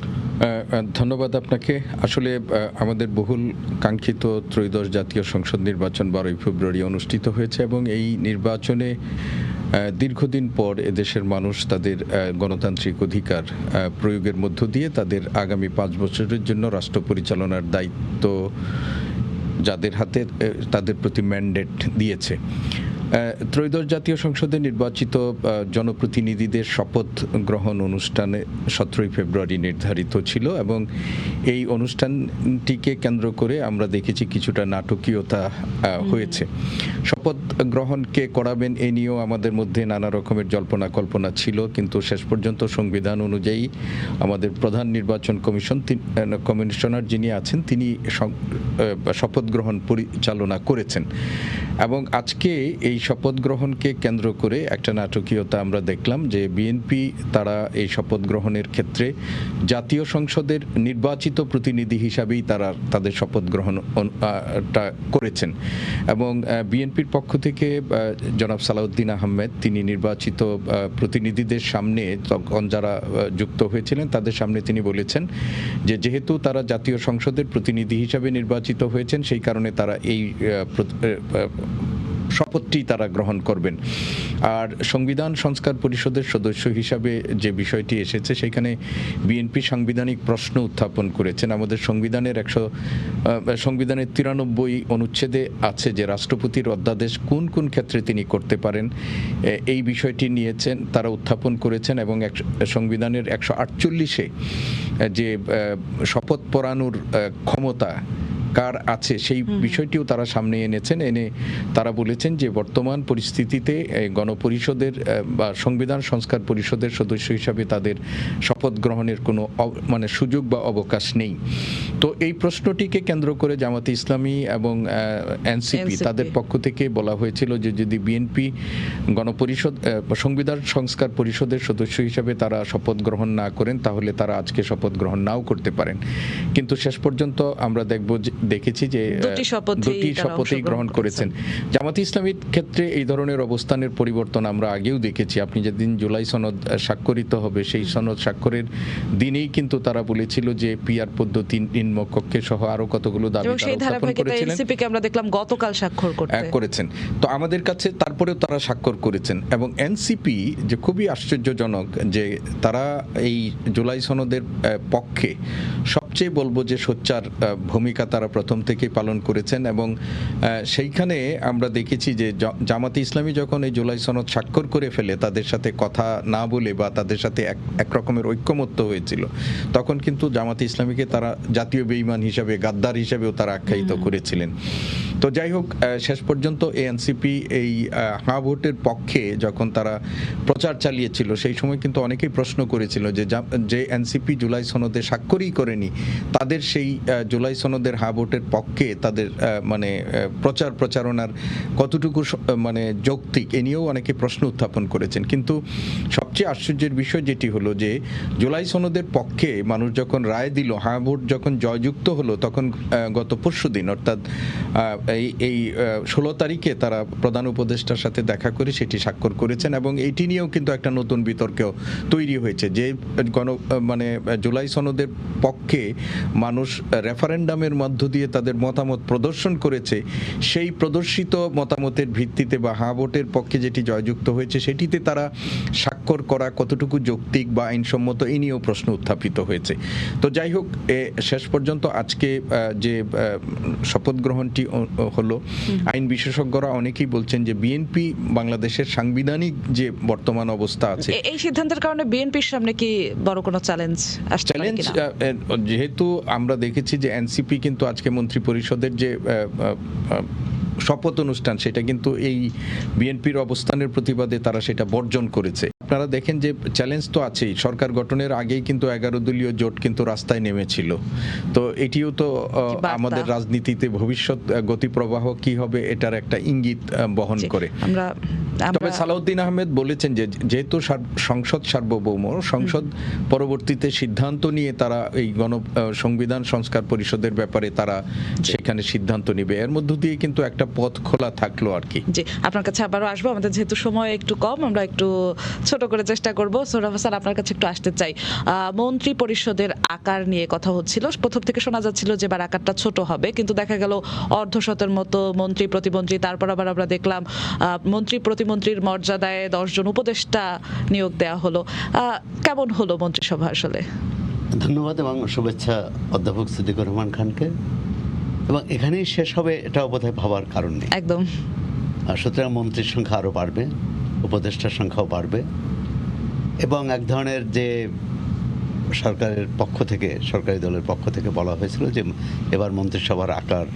ধন্যবাদ আপনাকে। আসলে আমাদের বহুল কাঙ্ক্ষিত ত্রয়োদশ জাতীয় সংসদ নির্বাচন 12ই ফেব্রুয়ারি অনুষ্ঠিত হয়েছে এবং এই নির্বাচনে দীর্ঘদিন পর এদেশের মানুষ তাদের গণতান্ত্রিক অধিকার প্রয়োগের মধ্য দিয়ে তাদের আগামী 5 বছরের জন্য রাষ্ট্র পরিচালনার দায়িত্ব যাদের হাতে তাদের প্রতি ম্যান্ডেট দিয়েছে। ত্রয়োদশ জাতীয় সংসদে নির্বাচিত জনপ্রতিনিধিদের শপথ গ্রহণ অনুষ্ঠানে 17ই ফেব্রুয়ারি নির্ধারিত ছিল এবং এই অনুষ্ঠানটিকে কেন্দ্র করে আমরা দেখেছি কিছুটা নাটকীয়তা হয়েছে। শপথ গ্রহণকে করাবেন এ নিয়েও আমাদের মধ্যে নানা রকমের জল্পনা কল্পনা ছিল, কিন্তু শেষ পর্যন্ত সংবিধান অনুযায়ী আমাদের প্রধান নির্বাচন কমিশনার যিনি আছেন তিনি শপথ গ্রহণ পরিচালনা করেছেন এবং আজকে এই শপথ গ্রহণকে কেন্দ্র করে একটা নাটকীয়তা আমরা দেখলাম যে বিএনপি তারা এই শপথ গ্রহণের ক্ষেত্রে জাতীয় সংসদের নির্বাচিত প্রতিনিধি হিসাবেই তারা তাদের শপথ গ্রহণটা করেছেন এবং বিএনপির পক্ষ থেকে জনাব সালাউদ্দিন আহমেদ তিনি নির্বাচিত প্রতিনিধিদের সামনে তখন যারা যুক্ত হয়েছিলেন তাদের সামনে তিনি বলেছেন যে যেহেতু তারা জাতীয় সংসদের প্রতিনিধি হিসাবে নির্বাচিত হয়েছেন সেই কারণে তারা এই শপথটি তারা গ্রহণ করবেন। আর সংবিধান সংস্কার পরিষদের সদস্য হিসাবে যে বিষয়টি এসেছে সেখানে বিএনপি সাংবিধানিক প্রশ্ন উত্থাপন করেছেন। আমাদের সংবিধানের 93 অনুচ্ছেদে আছে যে রাষ্ট্রপতির অধ্যাদেশ কোন কোন ক্ষেত্রে তিনি করতে পারেন, এই বিষয়টি নিয়েছেন তারা উত্থাপন করেছেন এবং সংবিধানের 148-এ যে শপথ পড়ানোর ক্ষমতা কার আছে সেই বিষয়টিও তারা সামনে এনেছেন। এনে তারা বলেছেন যে বর্তমান পরিস্থিতিতে গণপরিষদের বা সংবিধান সংস্কার পরিষদের সদস্য হিসাবে তাদের শপথ গ্রহণের কোনো সুযোগ বা অবকাশ নেই। তো এই প্রশ্নটিকে কেন্দ্র করে জামাতে ইসলামী এবং এনসিপি তাদের পক্ষ থেকে বলা হয়েছিল যে যদি বিএনপি গণপরিষদ সংবিধান সংস্কার পরিষদের সদস্য হিসাবে তারা শপথ গ্রহণ না করেন তাহলে তারা আজকে শপথ গ্রহণ নাও করতে পারেন, কিন্তু শেষ পর্যন্ত আমরা দেখেছি যে দুটি শপথই গ্রহণ করেছেন। জামাতে ইসলামীর ক্ষেত্রে এই ধরনের অবস্থানের পরিবর্তন আমরা আগেও দেখেছি। আপনি যেদিন জুলাই সনদ স্বাক্ষরিত হবে সেই সনদ স্বাক্ষরের দিনেই কিন্তু তারা বলেছিল যে পিআর পদ্ধতি নিম্ন কক্ষে সহ আরো কতগুলো দাবি উত্থাপন করেছিলেন। এনসিপি আমরা দেখলাম গতকাল স্বাক্ষর করেছেন, তো আমাদের কাছে তারপরেও তারা স্বাক্ষর করেছেন এবং এনসিপি যে খুবই আশ্চর্যজনক যে তারা এই জুলাই সনদের পক্ষে সবচেয়ে বলবো যে সোচ্চার ভূমিকা তারা প্রথম থেকেই পালন করেছেন এবং সেইখানে আমরা দেখেছি যে জামাতে ইসলামী যখন এই জুলাই সনদ স্বাক্ষর করে ফেলে তাদের সাথে কথা না বলে বা তাদের সাথে এক রকমের ঐক্যমত্য হয়েছিল তখন কিন্তু জামাতে ইসলামীকে তারা জাতীয় বেঈমান হিসাবে, গাদ্দার হিসাবেও তারা আখ্যায়িত করেছিলেন। তো যাই হোক শেষ পর্যন্ত এনসিপি এই হাঁ ভোটের পক্ষে যখন তারা প্রচার চালিয়েছিল সেই সময় কিন্তু অনেকেই প্রশ্ন করেছিল যে এনসিপি জুলাই সনদে স্বাক্ষরই করেনি তাদের সেই জুলাই সনদের হাঁ ভোটের পক্ষে তাদের প্রচারণার কতটুকু যৌক্তিক এ নিয়েও অনেকে প্রশ্ন উত্থাপন করেছেন। কিন্তু সব সবচেয়ে আশ্চর্যের বিষয় যেটি হলো যে জুলাই সনদের পক্ষে মানুষ যখন রায় দিল, হ্যাঁ ভোট যখন জয়যুক্ত হলো, তখন গত পরশুদিন অর্থাৎ এই 16 তারিখে তারা প্রধান উপদেষ্টার সাথে দেখা করে সেটি স্বাক্ষর করেছেন এবং এটি নিয়েও কিন্তু একটা নতুন বিতর্ক তৈরি হয়েছে যে জুলাই সনদের পক্ষে মানুষ রেফারেন্ডামের মধ্য দিয়ে তাদের মতামত প্রদর্শন করেছে, সেই প্রদর্শিত মতামতের ভিত্তিতে বা হ্যাঁ ভোটের পক্ষে যেটি জয়যুক্ত হয়েছে সেটিতে তারা স্বাক্ষর করা কতটুকু যৌক্তিক বা আইনসম্মত এই নিয়েও প্রশ্ন উত্থাপিত হয়েছে। তো যাই হোক, শেষ পর্যন্ত আজকে যে শপথ গ্রহণটি হলো, আইন বিশেষজ্ঞরা অনেকেই বলছেন যে বিএনপি বাংলাদেশের সাংবিধানিক যে বর্তমান অবস্থা আছে, এই সিদ্ধান্তের কারণে বিএনপির সামনে কি বড় কোনো চ্যালেঞ্জ আসছে? যেহেতু আমরা দেখেছি যে এনসিপি কিন্তু আজকে মন্ত্রী পরিষদের যে শপথ অনুষ্ঠান সেটা কিন্তু এই বিএনপির অবস্থানের প্রতিবাদে তারা সেটা বর্জন করেছে। আপনারা দেখেন যে চ্যালেঞ্জ তো আছেই, সরকার গঠনের আগেই কিন্তু 11 দলীয় জোট কিন্তু রাস্তায় নেমেছিল। তো এটিও তো আমাদের রাজনীতিতে ভবিষ্যৎ গতিপ্রবাহ কি হবে এটার একটা ইঙ্গিত বহন করে। তবে সালাউদ্দিন আহমেদ বলেছেন যে যেহেতু সংসদ সার্বভৌম, সংসদ পরবর্তীতে সিদ্ধান্ত নিয়ে তারা এই সংবিধান সংস্কার পরিষদের ব্যাপারে তারা সেখানে সিদ্ধান্ত নেবে, এর মধ্য দিয়ে কিন্তু একটা পথ খোলা থাকলো আর কি। জি, আপনার কাছে আবারও আসবো, আমাদের যেহেতু সময় একটু কম, আমরা একটু ছোট করে চেষ্টা করবো। সোহরাব হাসান, আপনার কাছে একটু আসতে চাই, মন্ত্রী পরিষদের আকার নিয়ে কথা হচ্ছিল, প্রথম থেকে শোনা যাচ্ছিল যে এবার আকারটা ছোট হবে, কিন্তু দেখা গেল অর্ধশতের মতো মন্ত্রী প্রতিমন্ত্রী, তারপর আবার আমরা দেখলাম মন্ত্রী প্রতিমন্ত্রীর মর্যাদায় 10 জন উপদেষ্টা নিয়োগ দেওয়া হলো। কেমন হলো মন্ত্রিসভা আসলে? ধন্যবাদ এবং শুভেচ্ছা অধ্যাপক সিদ্দিকুর রহমান খানকে। এবং এখানেই শেষ হবে এটাও বোধহয় ভাবার কারণ নেই একদম। সুতরাং মন্ত্রীর সংখ্যা আরও বাড়বে, উপদেষ্টার সংখ্যাও বাড়বে এবং এক ধরনের যে সরকারের পক্ষ থেকে, সরকারি দলের পক্ষ থেকে বলা হয়েছিল যে এবার মন্ত্রিসভার আকার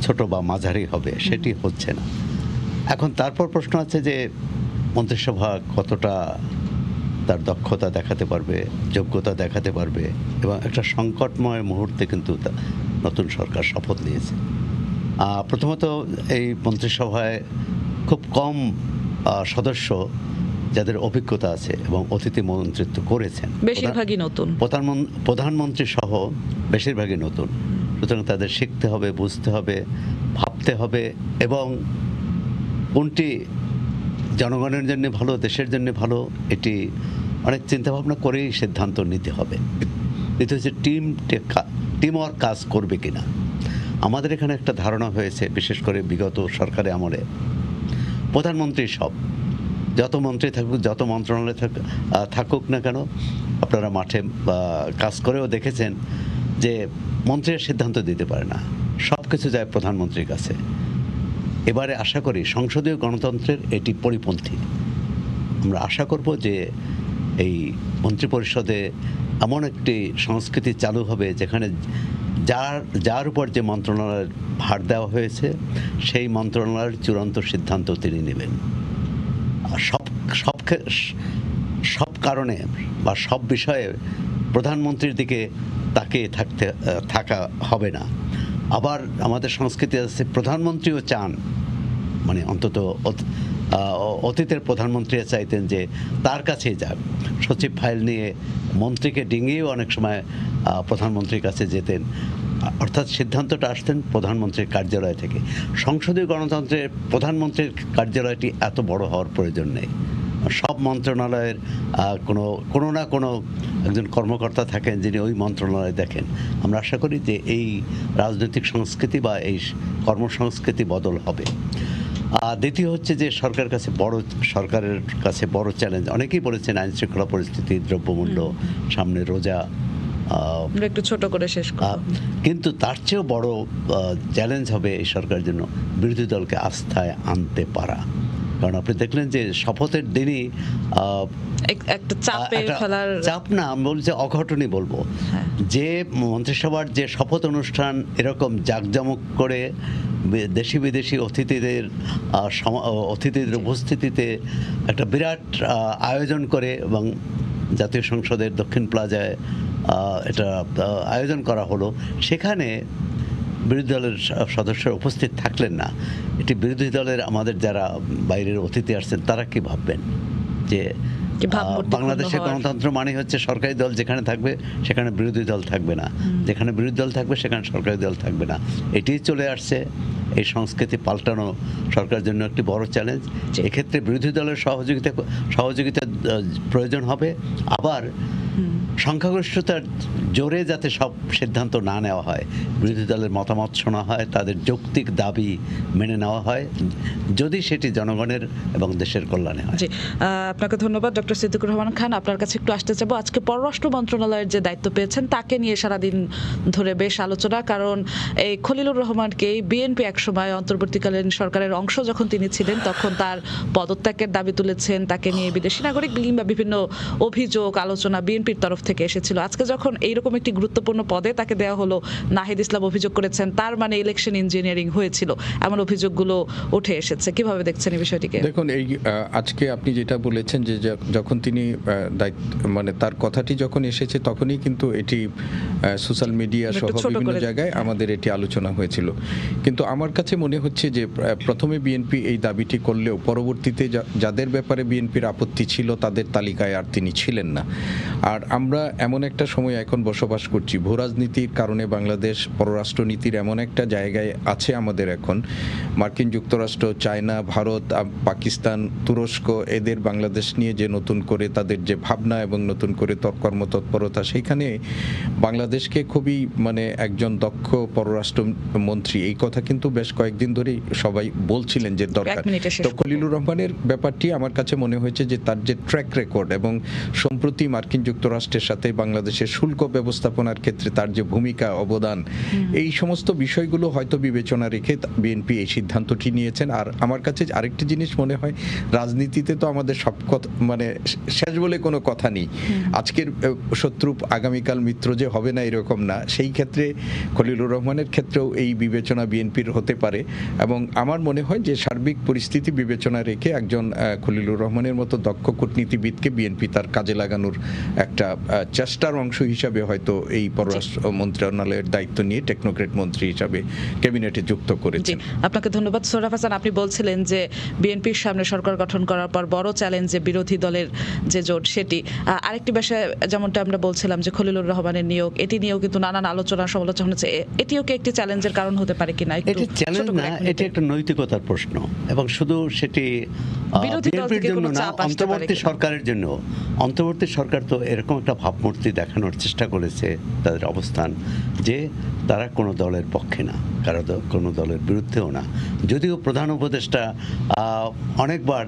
ছোট বা মাঝারি হবে, সেটি হচ্ছে না। এখন তারপর প্রশ্ন আছে যে মন্ত্রিসভা কতটা তার দক্ষতা দেখাতে পারবে, যোগ্যতা দেখাতে পারবে। এবং একটা সংকটময় মুহূর্তে কিন্তু নতুন সরকার শপথ নিয়েছে। প্রথমত এই মন্ত্রিসভায় খুব কম সদস্য যাদের অভিজ্ঞতা আছে এবং অতিথি মন্ত্রিত্ব করেছেন, বেশিরভাগই নতুন, প্রধানমন্ত্রী সহ বেশিরভাগই নতুন। সুতরাং তাদের শিখতে হবে, বুঝতে হবে, ভাবতে হবে এবং কোনটি জনগণের জন্য ভালো, দেশের জন্য ভালো, এটি অনেক চিন্তাভাবনা করেই সিদ্ধান্ত নিতে হবে। দ্বিতীয় হচ্ছে টিম ওয়ার্ক কাজ করবে কিনা। আমাদের এখানে একটা ধারণা হয়েছে, বিশেষ করে বিগত সরকারে আমলে প্রধানমন্ত্রী সব, যত মন্ত্রী থাকুক, যত মন্ত্রণালয় থাকুক না কেন, আপনারা মাঠে কাজ করেও দেখেছেন যে মন্ত্রীরা সিদ্ধান্ত দিতে পারে না, সব কিছু যায় প্রধানমন্ত্রীর কাছে। এবারে আশা করি সংসদীয় গণতন্ত্রের এটি পরিপন্থী। আমরা আশা করব যে এই মন্ত্রিপরিষদে এমন একটি সংস্কৃতি চালু হবে যেখানে যার উপর যে মন্ত্রণালয়ের ভার দেওয়া হয়েছে সেই মন্ত্রণালয়ের চূড়ান্ত সিদ্ধান্ত তিনি নেবেন। সব কারণে বা সব বিষয়ে প্রধানমন্ত্রীর দিকে তাকিয়ে থাকা হবে না। আবার আমাদের সংস্কৃতি আছে, প্রধানমন্ত্রীও চান, মানে অন্তত অতীতের প্রধানমন্ত্রীরা চাইতেন যে তার কাছেই যাক, সচিব ফাইল নিয়ে মন্ত্রীকে ডিঙিয়েও অনেক সময় প্রধানমন্ত্রীর কাছে যেতেন, অর্থাৎ সিদ্ধান্তটা আসতেন প্রধানমন্ত্রীর কার্যালয় থেকে। সংসদীয় গণতন্ত্রের প্রধানমন্ত্রীর কার্যালয়টি এত বড় হওয়ার প্রয়োজন নেই। সব মন্ত্রণালয়ের কোনো না কোনো একজন কর্মকর্তা থাকেন যিনি ওই মন্ত্রণালয় দেখেন। আমরা আশা করি যে এই রাজনৈতিক সংস্কৃতি বা এই কর্মসংস্কৃতি বদল হবে। দ্বিতীয় হচ্ছে যে সরকারের কাছে বড় চ্যালেঞ্জ, অনেকেই বলেছেন আইন শৃঙ্খলা পরিস্থিতি, দ্রব্যমূল্য, সামনে রোজা, একটু ছোট করে শেষ করব। কিন্তু তার চেয়েও বড় চ্যালেঞ্জ হবে এই সরকারের জন্য বিরোধী দলকে আস্থায় আনতে পারা। কারণ আপনি দেখলেন যে শপথের দিনই একটা চাপ না, আমি বলছি অঘটনই বলবো, যে মন্ত্রিসভার যে শপথ অনুষ্ঠান এরকম জাঁকজমক করে দেশি বিদেশি অতিথিদের উপস্থিতিতে একটা বিরাট আয়োজন করে এবং জাতীয় সংসদের দক্ষিণ প্লাজায় এটা আয়োজন করা হলো, সেখানে বিরোধী দলের সদস্যরা উপস্থিত থাকলেন না। এটি বিরোধী দলের আমাদের যারা বাইরের অতিথি আসছেন তারা কি ভাববেন যে বাংলাদেশের গণতন্ত্র মানে হচ্ছে সরকারি দল যেখানে থাকবে সেখানে বিরোধী দল থাকবে না, যেখানে বিরোধী দল থাকবে সেখানে সরকারি দল থাকবে না। এটিই চলে আসছে। এই সংস্কৃতি পাল্টানো সরকারের জন্য একটি বড় চ্যালেঞ্জ। এক্ষেত্রে বিরোধী দলের সহযোগিতা প্রয়োজন হবে। আবার সংখ্যাগরিষ্ঠতার জোরে যাতে সব সিদ্ধান্ত না নেওয়া হয়, বিরোধী দলের মতামত শোনা হয়, তাদের যৌক্তিক দাবি মেনে নেওয়া হয়, যদি সেটি জনগণের এবং দেশের কল্যাণে হয়। জি, আপনাকে ধন্যবাদ ডক্টর সিদ্দিকুর রহমান খান। আপনার কাছে একটু আসতে চাবো, আজকে পররাষ্ট্র মন্ত্রণালয়ের যে দায়িত্ব পেয়েছেন তাকে নিয়ে সারাদিন ধরে বেশ আলোচনা, কারণ এই খলিলুর রহমানকে বিএনপি একসময় অন্তর্বর্তীকালীন সরকারের অংশ যখন তিনি ছিলেন তখন তার পদত্যাগের দাবি তুলেছেন, তাকে নিয়ে বিদেশি নাগরিক কিংবা বিভিন্ন অভিযোগ আলোচনা বিএনপির তরফ থেকে এসেছিল। আজকে যখন এইরকম একটি গুরুত্বপূর্ণ পদে তাকে দেওয়া হলো, নাহিদ ইসলাম অভিযোগ করেছেন তার মানে ইলেকশন ইঞ্জিনিয়ারিং হয়েছিল, এমন অভিযোগগুলো উঠে এসেছে। কিভাবে দেখছেন এই বিষয়টিকে? দেখুন, এই আজকে আপনি যেটা বলেছেন যে যখন তিনি মানে তার কথাটি যখন এসেছে তখনই কিন্তু এটি সোশ্যাল মিডিয়া সহ বিভিন্ন জায়গায় আমাদের এটি আলোচনা হয়েছিল। কিন্তু আমার কাছে মনে হচ্ছে যে প্রথমে বিএনপি এই দাবিটি করলেও পরবর্তীতে যাদের ব্যাপারে বিএনপির আপত্তি ছিল তাদের তালিকায় আর তিনি ছিলেন না। আর আমরা এমন একটা সময় এখন বসবাস করছি, ভূরাজনীতির কারণে বাংলাদেশ পররাষ্ট্রনীতির এমন একটা জায়গায় আছে আমাদের এখন। মার্কিন যুক্তরাষ্ট্র, চায়না, ভারত, পাকিস্তান, তুরস্ক এদের বাংলাদেশ নিয়ে যে নতুন করে তাদের যে ভাবনা এবং নতুন করে কর্মতৎপরতা, সেইখানে বাংলাদেশকে খুবই মানে একজন দক্ষ পররাষ্ট্রমন্ত্রী, এই কথা কিন্তু বেশ কয়েকদিন ধরেই সবাই বলছিলেন যে দরকার। তো খলিলুর রহমানের ব্যাপারটি আমার কাছে মনে হয়েছে যে তার যে ট্র্যাক রেকর্ড এবং সম্প্রতি মার্কিন যুক্তরাষ্ট্রের সাথে বাংলাদেশের শুল্ক ব্যবস্থাপনার ক্ষেত্রে তার যে ভূমিকা অবদান, এই সমস্ত বিষয়গুলো হয়তো বিবেচনা রেখে বিএনপি এই সিদ্ধান্তটি নিয়েছেন। আর আমার কাছে আরেকটি জিনিস মনে হয়, রাজনীতিতে তো আমাদের সব কথা মানে শেষ বলে কোনো কথা নেই। আজকের শত্রু আগামীকাল মিত্র যে হবে না এরকম না, সেই ক্ষেত্রে খলিলুর রহমানের ক্ষেত্রেও এই বিবেচনা বিএনপির হতে পারে। এবং আমার মনে হয় যে সার্বিক পরিস্থিতি বিবেচনা রেখে একজন খলিলুর রহমানের মতো দক্ষ কূটনীতিবিদকে বিএনপি তার কাজে লাগানোর একটা চেষ্টার অংশ হিসাবে হয়তো এই পররাষ্ট্র মন্ত্রণালয়ের দায়িত্ব নিয়ে টেকনোক্রেট মন্ত্রী হিসাবে ক্যাবিনেটে যুক্ত করেছেন। আপনাকে ধন্যবাদ। সোহরাব হাসান, আপনি বলছিলেন যে বিএনপির সামনে সরকার গঠন করার পর বড় চ্যালেঞ্জ যে বিরোধী দলের যে জোট, সেটি আরেকটি বিষয় যেমনটা আমরা বলছিলাম যে খলিলুর রহমানের নিয়োগ, এটি নিয়েও কিন্তু নানান আলোচনা সমালোচনা হচ্ছে। এটিও কি একটি চ্যালেঞ্জের কারণ হতে পারে কিনা? এটি চ্যালেঞ্জ না, এটি একটা নৈতিকতার প্রশ্ন এবং শুধু সেটি বিএনপির জন্য না, অন্তর্বর্তী সরকারের জন্য। অন্তর্বর্তী সরকার তো এরকম একটা ভাবমূর্তি দেখানোর চেষ্টা করেছে তাদের অবস্থান, যে তারা কোনো দলের পক্ষে না, কোনো দলের বিরুদ্ধেও না। যদিও প্রধান উপদেষ্টা অনেকবার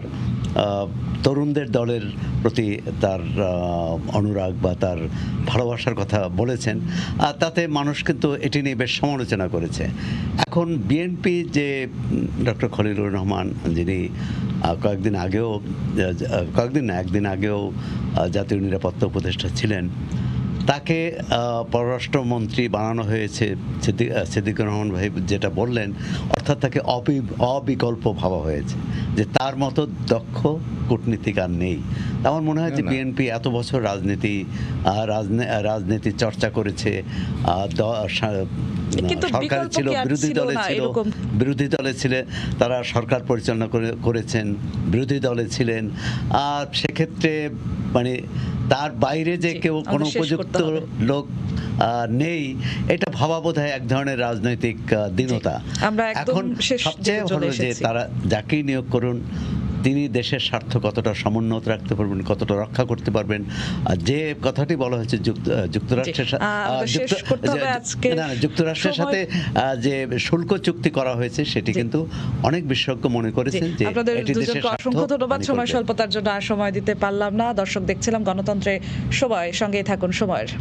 তরুণদের দলের প্রতি তার অনুরাগ বা তার ভালোবাসার কথা বলেছেন, তাতে মানুষ কিন্তু এটি নিয়ে বেশ সমালোচনা করেছে। এখন বিএনপি যে ডক্টর খলিলুর রহমান, যিনি একদিন আগেও জাতীয় নিরাপত্তা উপদেষ্টা ছিলেন, তাকে পররাষ্ট্রমন্ত্রী বানানো হয়েছে। সিদ্দিকুর রহমান ভাই যেটা বললেন, অর্থাৎ তাকে অবিকল্প ভাবা হয়েছে, যে তার মতো দক্ষ কূটনীতিক আর নেই। আমার মনে হয় যে বিএনপি এত বছর রাজনীতি চর্চা করেছে, সরকার ছিল, বিরোধী দলে ছিলেন, তারা সরকার পরিচালনা করেছেন, বিরোধী দলে ছিলেন। আর সেক্ষেত্রে মানে তার বাইরে যে কেউ কোনো উপযুক্ত লোক নেই, এটা ভাবা বোধহয় এক ধরনের রাজনৈতিক দীনতা। এখন সবচেয়ে ভালো যে তারা যাকেই নিয়োগ করুন, তিনি দেশের স্বার্থ কতটা সমুন্নত রাখতে পারবেন, কতটা রক্ষা করতে পারবেন। যে কথাটি বলা হয়েছে যুক্তরাষ্ট্রের সাথে যে শুল্ক চুক্তি করা হয়েছে, সেটি কিন্তু অনেক বিশেষজ্ঞ মনে করেছেন যে এটি দেশের স্বার্থ। অসংখ্য ধন্যবাদ। সময় স্বল্পতার জন্য আর সময় দিতে পারলাম না। দর্শক, দেখছিলাম গণতন্ত্রের সময়, সঙ্গেই থাকুন সময়ের।